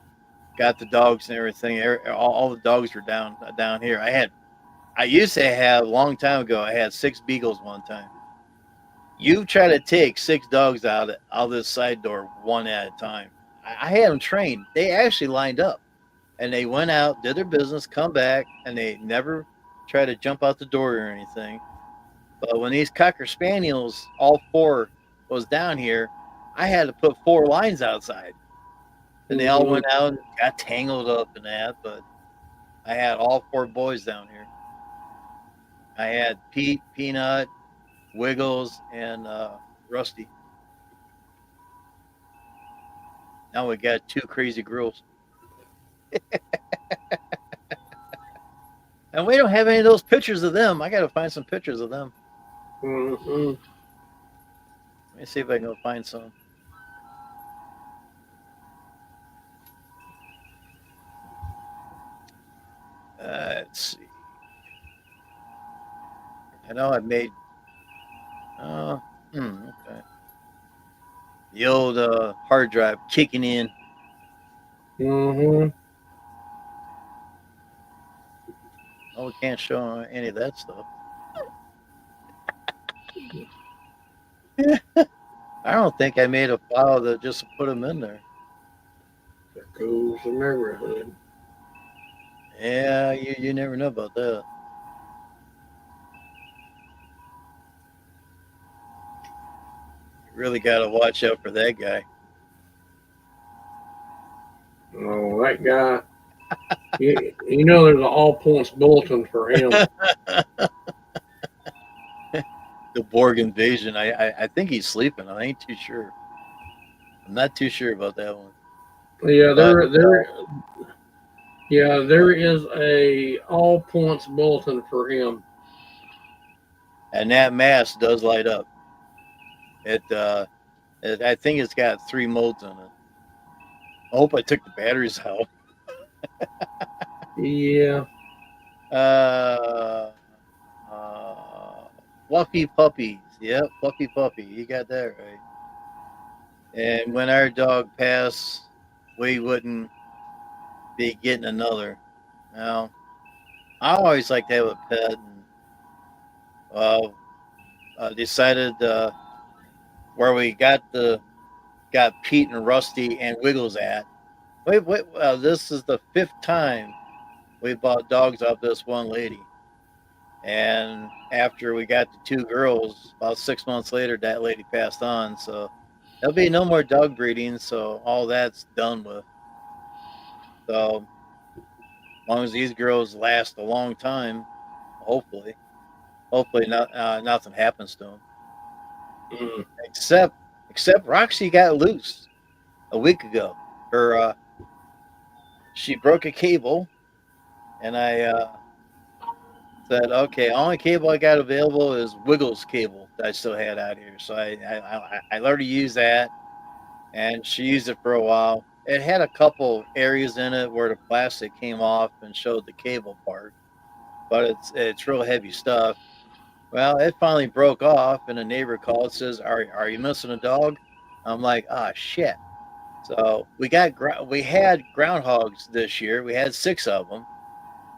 got the dogs and everything, all the dogs were down here. I used to have a long time ago. I had 6 beagles one time. You try to take 6 dogs out of this side door one at a time. I had them trained. They actually lined up and they went out, did their business, come back, and they never tried to jump out the door or anything. But when these Cocker Spaniels, all 4 was down here, I had to put 4 lines outside. And they all Mm-hmm. went out and got tangled up in that. But I had all 4 boys down here. I had Pete, Peanut, Wiggles, and Rusty. Now we got 2 crazy girls. And we don't have any of those pictures of them. I got to find some pictures of them. Mm-hmm. Let me see if I can go find some. Let's see. I know I made. Okay. The old hard drive kicking in. Mm-hmm. Oh, we can't show any of that stuff. I don't think I made a file that just put them in there. There goes the neighborhood. Yeah, you never know about that. You really got to watch out for that guy. Oh, that guy. You know, there's an all points bulletin for him. The Borg invasion. I think he's sleeping. I ain't too sure. I'm not too sure about that one. Yeah, But, there is a all points bulletin for him. and that mask does light up. I think it's got 3 modes in it. I hope I took the batteries out. Yeah. Fluffy puppies. Yep, fluffy puppy. You got that right. And when our dog passed, we wouldn't be getting another. Now, I always like to have a pet, and decided where we got Pete and Rusty and Wiggles at. Wait, this is the 5th time we bought dogs off this one lady. And after we got the 2 girls, about 6 months later, that lady passed on. So there'll be no more dog breeding. So all that's done with. So as long as these girls last a long time, hopefully nothing happens to them. Mm. Except Roxy got loose a week ago. She broke a cable, and I said, okay, only cable I got available is Wiggles cable that I still had out here. So I learned to use that, and she used it for a while. It had a couple areas in it where the plastic came off and showed the cable part, but it's real heavy stuff. Well, it finally broke off, and a neighbor called, says, "Are you missing a dog?" I'm like, "Ah, shit." So we had groundhogs this year. We had 6 of them.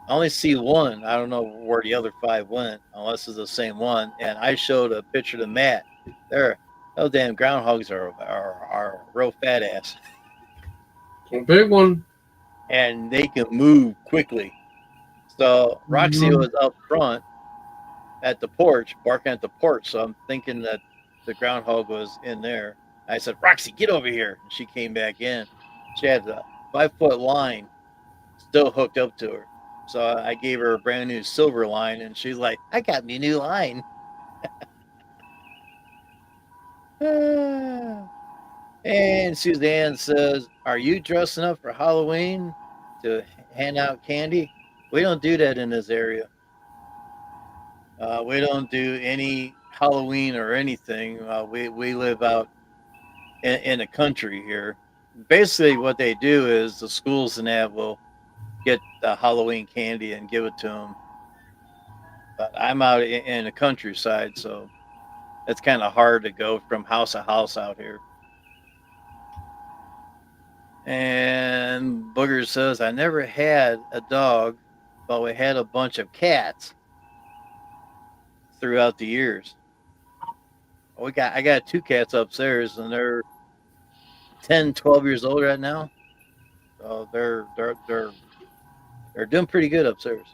I only see one. I don't know where the other 5 went, unless it's the same one. And I showed a picture to Matt. Those damn groundhogs are real fat ass, A big one. and they can move quickly. So Roxy was up front at the porch, barking at the porch. So I'm thinking that the groundhog was in there. I said, "Roxy, get over here." And she came back in. She had a 5-foot line still hooked up to her. So I gave her a brand new silver line, and she's like, "I got me a new line." And Suzanne says, "Are you dressing up for Halloween to hand out candy?" We don't do that in this area. We don't do any Halloween or anything. We live out in the country here. Basically, what they do is the schools and that will get the Halloween candy and give it to them. But I'm out in the countryside, so it's kind of hard to go from house to house out here. And Booger says, I never had a dog, but we had a bunch of cats throughout the years. I got two cats upstairs, and they're 10, 12 years old right now. So they're doing pretty good upstairs.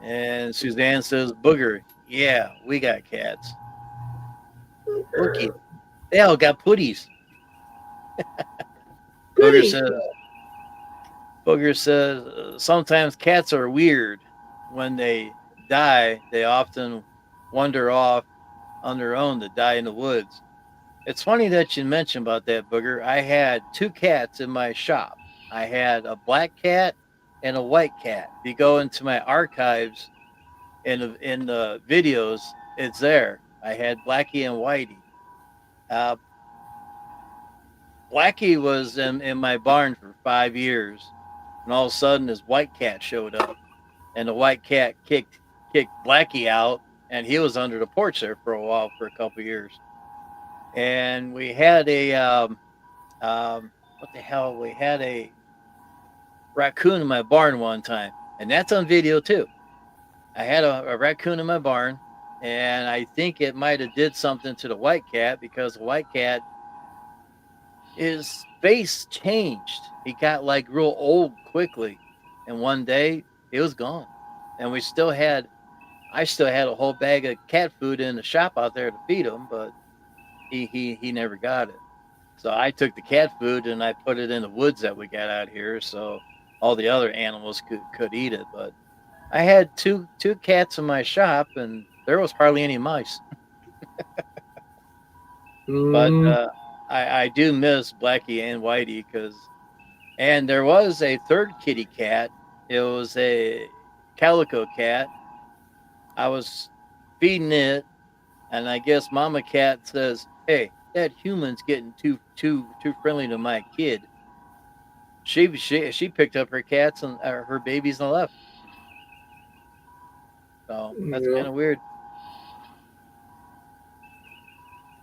And Suzanne says, Booger, yeah, we got cats. Okay, they all got putties. Booger says, sometimes cats are weird. When they die, they often wander off on their own to die in the woods. It's funny that you mentioned about that, Booger. I had two cats in my shop. I had a black cat and a white cat. If you go into my archives in the videos, it's there. I had Blackie and Whitey. Uh, Blackie was in my barn for 5 years, and all of a sudden this white cat showed up, and the white cat kicked Blackie out, and he was under the porch there for a while for a couple of years. And we had a what the hell? We had a raccoon in my barn one time, and that's on video too. I had a raccoon in my barn, and I think it might have did something to the white cat because the white cat, his face changed. He got like real old quickly, and one day he was gone. And I still had a whole bag of cat food in the shop out there to feed him, but he never got it. So I took the cat food and I put it in the woods that we got out here, so all the other animals could eat it. But I had two cats in my shop, and there was hardly any mice. But I do miss Blackie and Whitey and there was a third kitty cat. It was a calico cat. I was feeding it, and I guess Mama Cat says, "Hey, that human's getting too friendly to my kid." She picked up her cats and her babies and left. So that's kind of weird.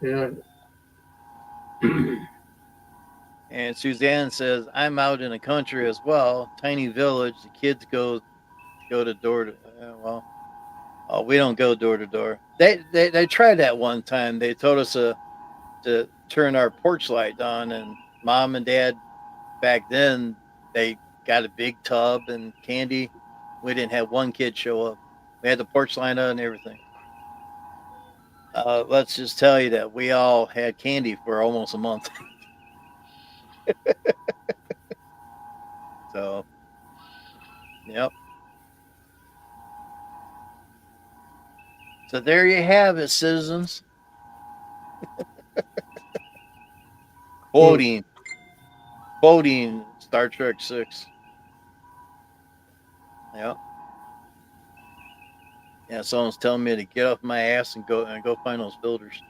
Yeah. And Suzanne says, "I'm out in the country as well, tiny village. The kids go to door to we don't go door to door. They tried that one time. They told us to turn our porch light on, and Mom and Dad back then they got a big tub and candy. We didn't have one kid show up. We had the porch light on and everything. Let's just tell you that we all had candy for almost a month. So, yep. So there you have it, citizens. Quoting Star Trek 6. Yep. Yeah, someone's telling me to get off my ass and go find those builders.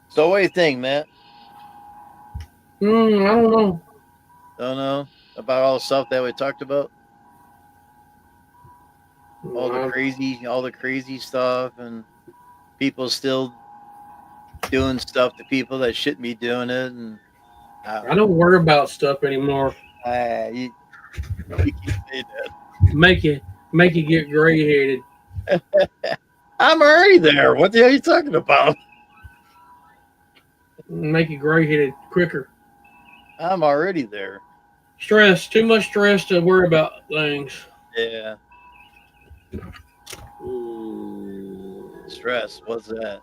So what do you think, Matt? I don't know. Don't know about all the stuff that we talked about? All the crazy stuff, and people still doing stuff to people that shouldn't be doing it, and I don't worry about stuff anymore. you keep saying that. Make you get gray headed. I'm already there. What the hell are you talking about? Make you gray headed quicker. I'm already there. Stress, too much stress to worry about things. Yeah. Stress. What's that?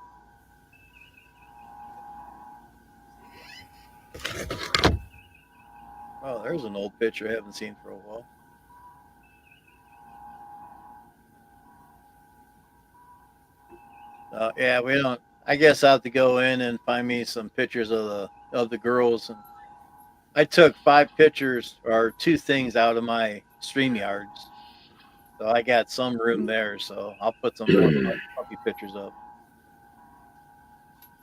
Oh, there's an old picture I haven't seen for a while. Yeah, we don't. I guess I have to go in and find me some pictures of the of the girls, and I took 5 pictures or 2 things out of my StreamYards. So I got some room there, so I'll put some more puppy pictures up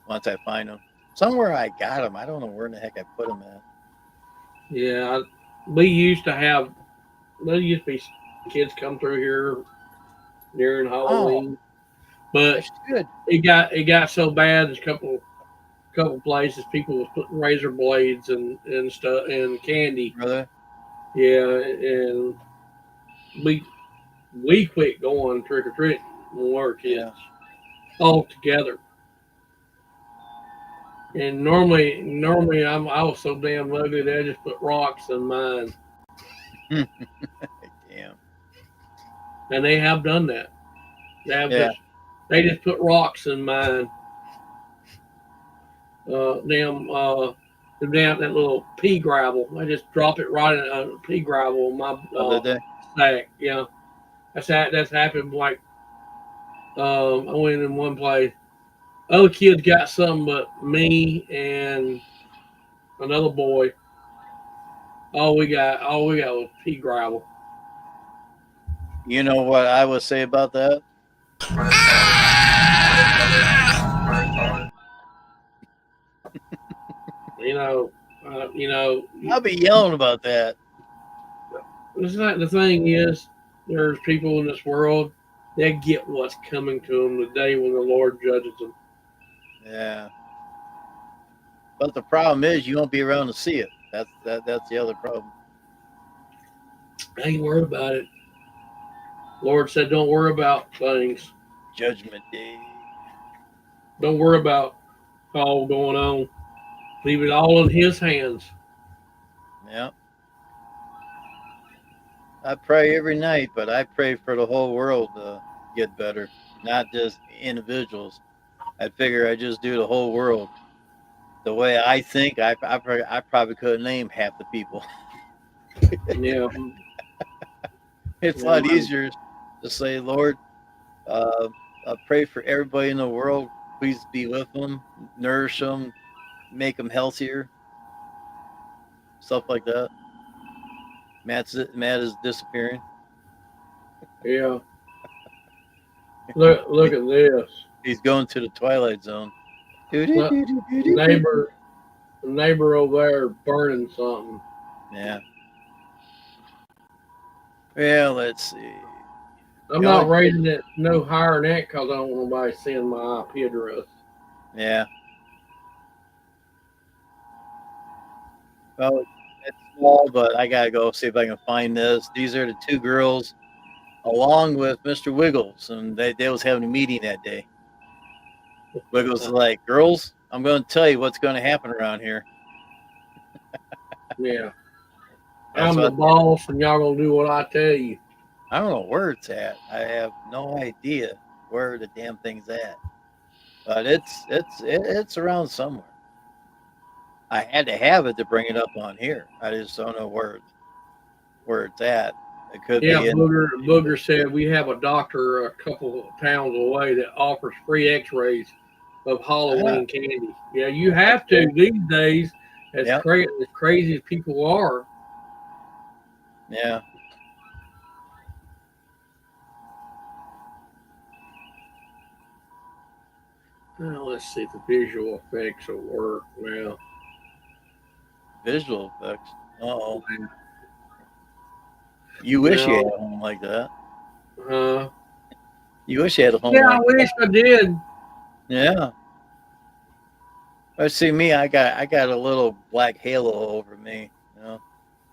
once I find them. Somewhere I got them. I don't know where in the heck I put them at. Yeah, we used to have. There used to be kids come through here during Halloween, but I should. it got so bad. There's a couple places people was putting razor blades and stuff and candy. Brother. Yeah, and we quit going trick or treating when we were kids Yeah. altogether. And normally I was so damn ugly that I just put rocks in mine, Damn. and they have done that. Yeah. They just put rocks in mine. Damn that little pea gravel. I just drop it right in pea gravel in my Other day. stack. Yeah, that's happened. Like I went in one place. Other kids got some, but me and another boy. All we got was pea gravel. You know what I would say about that? You know, you know. I'll be yelling about that. It's not the thing is, there's people in this world that get what's coming to them the day when the Lord judges them. Yeah. But the problem is you won't be around to see it. That's the other problem. I ain't worried about it. Lord said, don't worry about things. Judgment Day. Don't worry about all going on. Leave it all in His hands. Yeah. I pray every night, but I pray for the whole world to get better, not just individuals. I figure I just do the whole world. The way I think, I probably couldn't name half the people. Yeah. It's a lot easier to say, Lord, I pray for everybody in the world. Please be with them, nourish them, make them healthier, stuff like that. Matt is disappearing. Yeah. Look at this. He's going to the Twilight Zone. Look, neighbor over there burning something. Yeah. Well, let's see. I'm not raising it no higher than that because I don't want nobody seeing my IP address. Yeah. Well, it's small, but I gotta go see if I can find this. These are the 2 girls, along with Mr. Wiggles, and they was having a meeting that day. Wiggles is like, girls, I'm going to tell you what's going to happen around here. Yeah. That's I'm the boss, and y'all gonna do what I tell you. I don't know where it's at. I have no idea where the damn thing's at, but it's around somewhere. I had to have it to bring it up on here. I just don't know where it's at. It could be in. Booger said we have a doctor a couple of towns away that offers free X-rays of Halloween candy. Yeah, you have to these days. As crazy as people are. Yeah. Now let's see if the visual effects will work now. Visual effects. Uh-oh. You wish you had a home like that. You wish you had a home. Yeah, like I wish I did. Yeah. But see me, I got a little black halo over me. You know?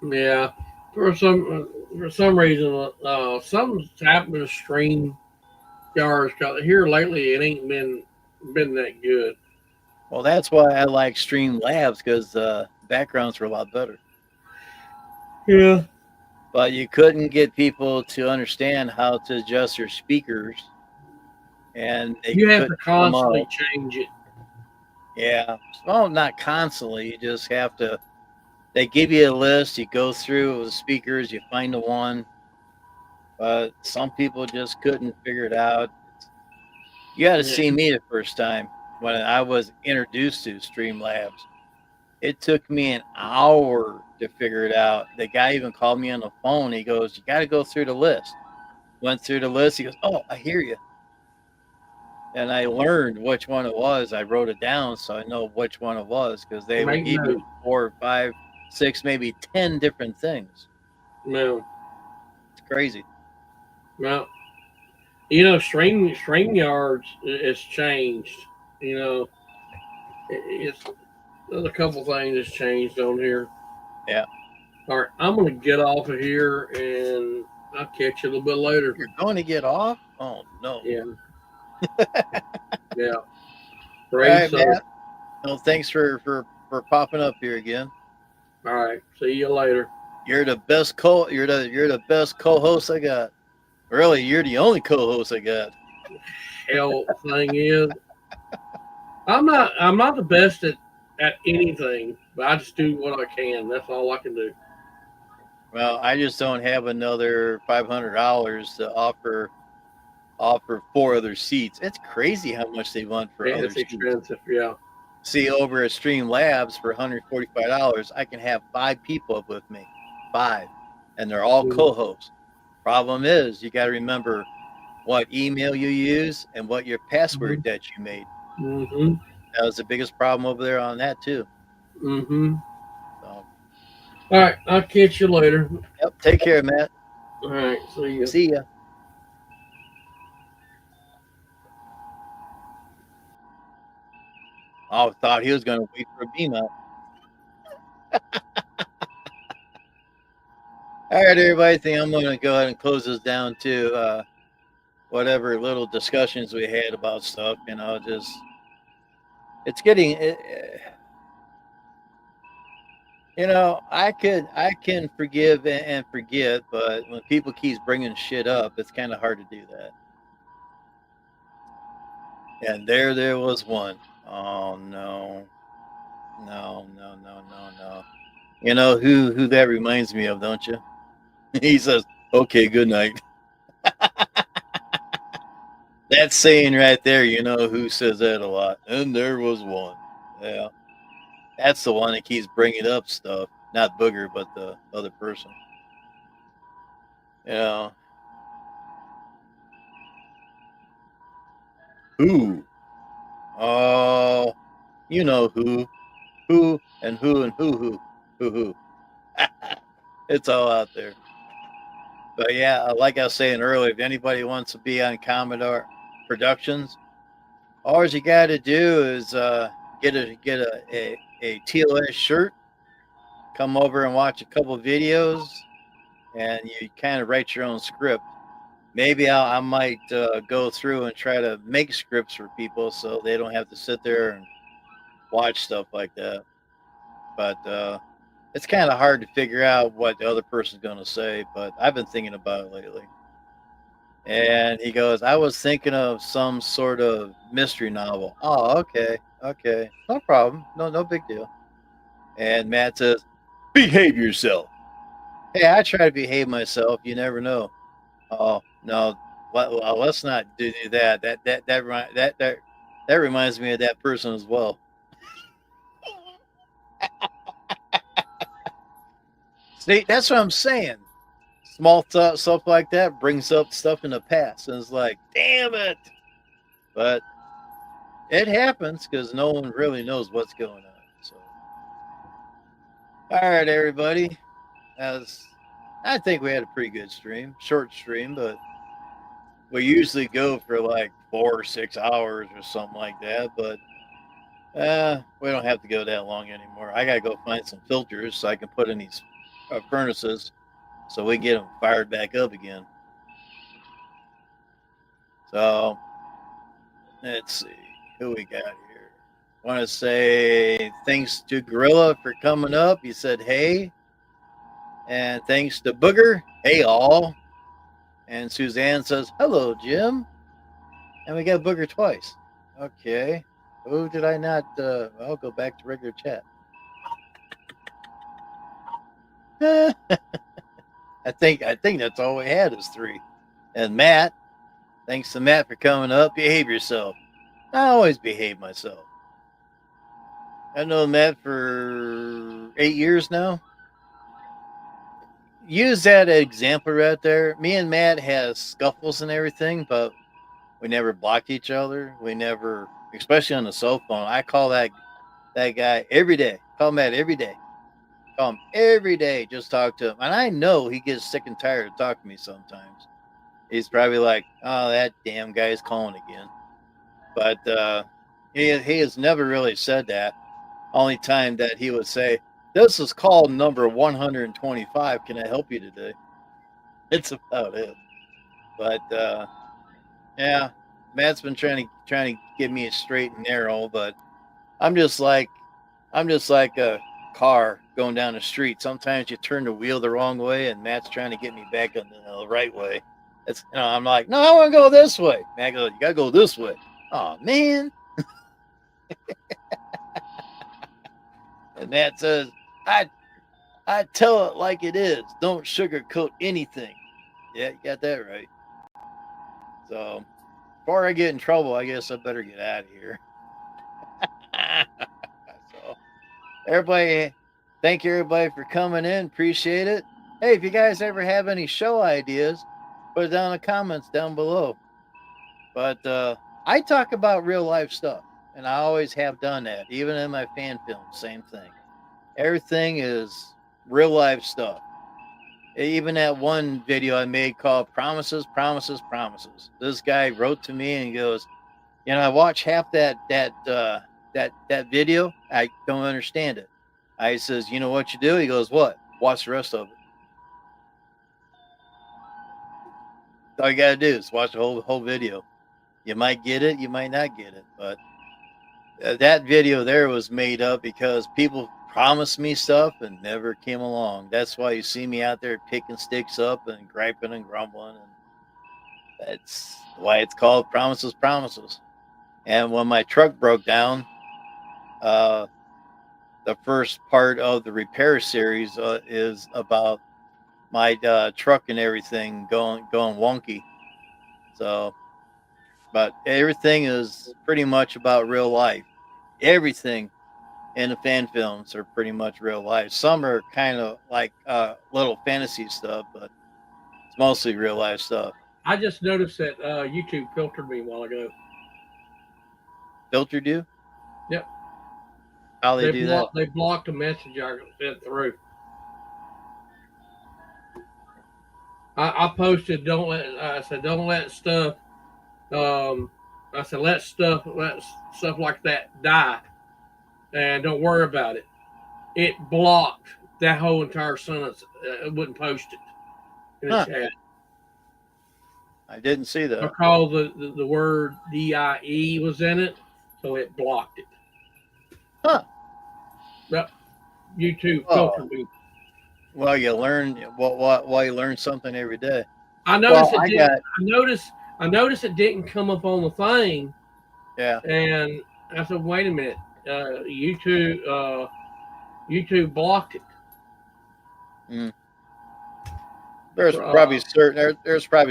Yeah. For some reason, something's happened to stream jars. Here lately, it ain't been that good. Well, that's why I like Streamlabs, because backgrounds were a lot better. Yeah. But you couldn't get people to understand how to adjust your speakers, and you have to constantly change it. Yeah. Well, not constantly. You just have to. They give you a list. You go through the speakers. You find the one. But some people just couldn't figure it out. You got to see me the first time when I was introduced to Streamlabs. It took me an hour to figure it out. The guy even called me on the phone. He goes, "You got to go through the list." Went through the list. He goes, "Oh, I hear you." And I learned which one it was. I wrote it down so I know which one it was because they would Make give note. you 4, 5, 6, maybe 10 different things. No. It's crazy. Well, you know, StreamYards has changed. You know, it's there's a couple things that's changed on here. Yeah. All right, I'm gonna get off of here and I'll catch you a little bit later. You're going to get off? Oh no. Yeah. Yeah. All Great. right, So, Matt. No, thanks for popping up here again. all right. See you later. You're the best you're the best co-host I got. Really, you're the only co-host I got. Hell, thing is, I'm not the best at anything, but I just do what I can. That's all I can do. Well, I just don't have another $500 to offer 4 other seats. It's crazy how much they want for other It's seats. expensive. Yeah. See, over at Stream Labs for $145, I can have 5 people up with me. 5. And they're all co-hosts. Problem is, you got to remember what email you use and what your password that you made. Mm-hmm. That was the biggest problem over there on that too. Mm-hmm. So, All right. I'll catch you later. yep. Take care, Matt. All right. See you. See ya. I thought he was going to wait for a beam out. All right, everybody. I think I'm going to go ahead and close this down to whatever little discussions we had about stuff. You know, just it's getting. You know, I can forgive and forget, but when people keep bringing shit up, it's kind of hard to do that. And there was one. Oh no, no. You know who that reminds me of, don't you? He says, "Okay, good night." That saying right there, you know who says that a lot. And there was one. Yeah, that's the one that keeps bringing up stuff. Not Booger, but the other person. You know, who? Oh, you know who, and who. It's all out there. But yeah, like I was saying earlier, if anybody wants to be on Commodore Productions, all you got to do is get a TOS shirt, come over and watch a couple videos, and you kind of write your own script. Maybe I might go through and try to make scripts for people so they don't have to sit there and watch stuff like that. But it's kind of hard to figure out what the other person's going to say. But I've been thinking about it lately. And he goes, I was thinking of some sort of mystery novel. Oh, okay. No problem. No big deal. And Matt says, behave yourself. Hey, I try to behave myself. You never know. Oh, no. Well, let's not do that. That reminds me of that person as well. See, that's what I'm saying. Small stuff like that brings up stuff in the past. And it's like, damn it. But it happens because no one really knows what's going on. So, all right, everybody. I think we had a pretty good stream, short stream, but we usually go for like 4 or 6 hours or something like that. But we don't have to go that long anymore. I gotta go find some filters so I can put in these furnaces so we get them fired back up again. So let's see who we got here. Want to say thanks to Gorilla for coming up. He said hey, and thanks to Booger. Hey all. And Suzanne says hello, Jim. And we got Booger twice. Okay. Who did I not? I'll go back to regular chat. I think that's all we had is 3. And Matt, thanks to Matt for coming up. Behave yourself. I always behave myself. I know Matt for 8 years now. Use that example right there. Me and Matt has scuffles and everything, but we never blocked each other. We never, especially on the cell phone. I call that guy every day. Call Matt every day. Call him every day. Just talk to him, and I know he gets sick and tired of talking to me sometimes. He's probably like, "Oh, that damn guy's calling again." But he has never really said that. Only time that he would say, "This is call number 125. Can I help you today?" It's about it. But yeah, Matt's been trying to get me straight and narrow, but I'm just like I'm just like a car going down the street. Sometimes you turn the wheel the wrong way, and Matt's trying to get me back on the right way. It's I'm like, no, I want to go this way. Matt goes, you gotta go this way. Oh man, and Matt says, I tell it like it is. Don't sugarcoat anything. Yeah, you got that right. So before I get in trouble, I guess I better get out of here. So everybody, thank you everybody for coming in. Appreciate it. Hey, if you guys ever have any show ideas, put it down in the comments down below. But I talk about real life stuff, and I always have done that, even in my fan films. Same thing. Everything is real life stuff. Even that one video I made called "Promises, Promises, Promises." This guy wrote to me and he goes, I watched half that video. I don't understand it. I says, you know what you do? He goes, what? Watch the rest of it. All you gotta do is watch the whole video. You might get it, you might not get it, but that video there was made up because people promised me stuff and never came along. That's why you see me out there picking sticks up and griping and grumbling, and that's why it's called Promises, Promises. And when my truck broke down, the first part of the repair series is about my truck and everything going wonky. So, but everything is pretty much about real life. Everything in the fan films are pretty much real life. Some are kind of like little fantasy stuff, but it's mostly real life stuff. I just noticed that YouTube filtered me a while ago. Filtered you? Yep. How they do that? They blocked a message I sent through. I posted, don't let stuff. I said let stuff like that die, and don't worry about it. It blocked that whole entire sentence. It wouldn't post it in the chat. I didn't see that. Because the word DIE was in it, so it blocked it. Huh. Yep. YouTube filtered me. Well, you learn you learn something every day. I noticed I noticed it didn't come up on the thing. Yeah. And I said, wait a minute, YouTube blocked it. Mm. There's probably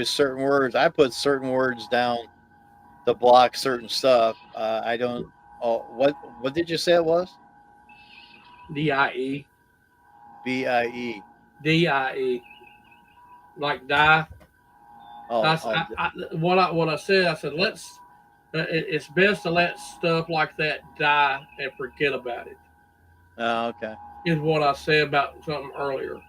certain words. I put certain words down to block certain stuff. I don't. Oh, what did you say it was? DIE. BIE. DIE. Like die. What I said, it's best to let stuff like that die and forget about it. Oh, okay. Is what I said about something earlier.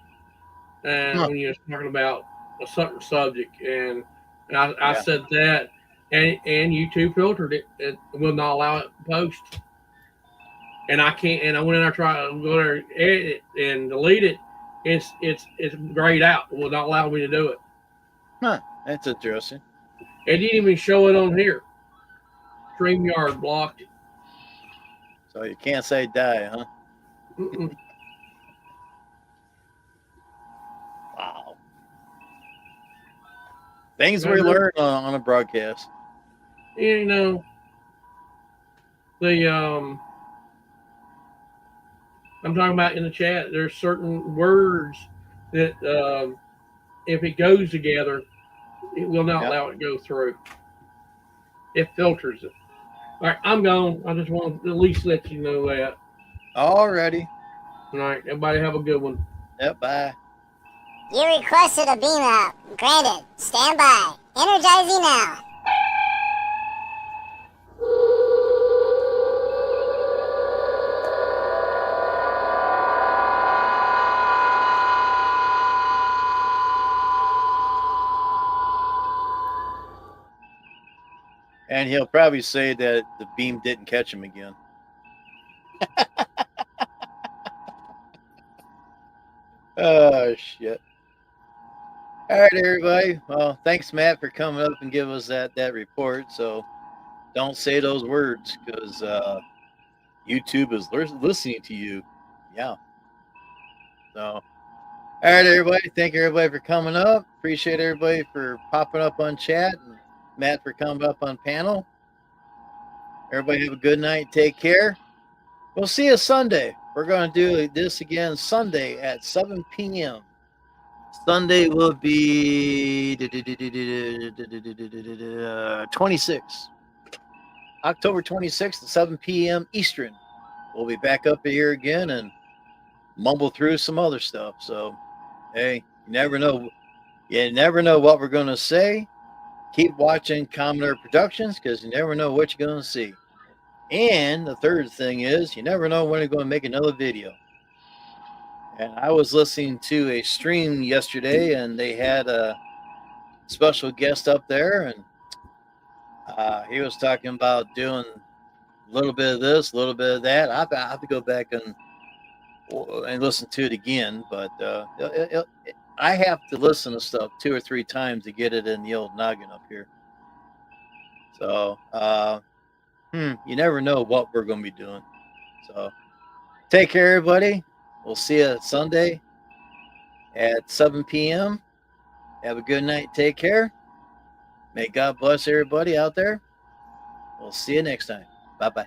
And when you're talking about a certain subject, and I said that, and YouTube filtered it. It will not allow it to post. And I can't. And I went in there try to go there, edit it, and delete it. It's grayed out. It will not allow me to do it. Huh. That's interesting. It didn't even show it on here. StreamYard blocked it. So you can't say die, huh? Mm-mm. Wow. Things we learn on a broadcast. You know, I'm talking about in the chat, there's certain words that if it goes together, it will not allow it to go through. It filters it. All right, I'm gone. I just want to at least let you know that. Alrighty. All right, everybody have a good one. Yep, bye. You requested a beam out. Granted. Stand by. Energizing now. And he'll probably say that the beam didn't catch him again. Oh, shit. All right, everybody. Well, thanks, Matt, for coming up and giving us that report. So don't say those words because YouTube is listening to you. Yeah. So, all right, everybody. Thank you, everybody, for coming up. Appreciate everybody for popping up on chat. And Matt for coming up on panel. Everybody have a good night. Take care. We'll see you Sunday. We're going to do this again Sunday at 7 p.m. Sunday will be 26. October 26th at 7 p.m. Eastern. We'll be back up here again and mumble through some other stuff. So, hey, you never know. You never know what we're going to say. Keep watching Commodore Productions because you never know what you're going to see. And the third thing is you never know when you're going to make another video. And I was listening to a stream yesterday, and they had a special guest up there, and he was talking about doing a little bit of this, a little bit of that. I have to go back and listen to it again, but I have to listen to stuff 2 or 3 times to get it in the old noggin up here. So, you never know what we're going to be doing. So, take care, everybody. We'll see you Sunday at 7 p.m. Have a good night. Take care. May God bless everybody out there. We'll see you next time. Bye-bye.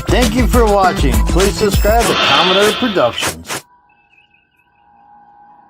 Thank you for watching. Please subscribe to Commodore Productions.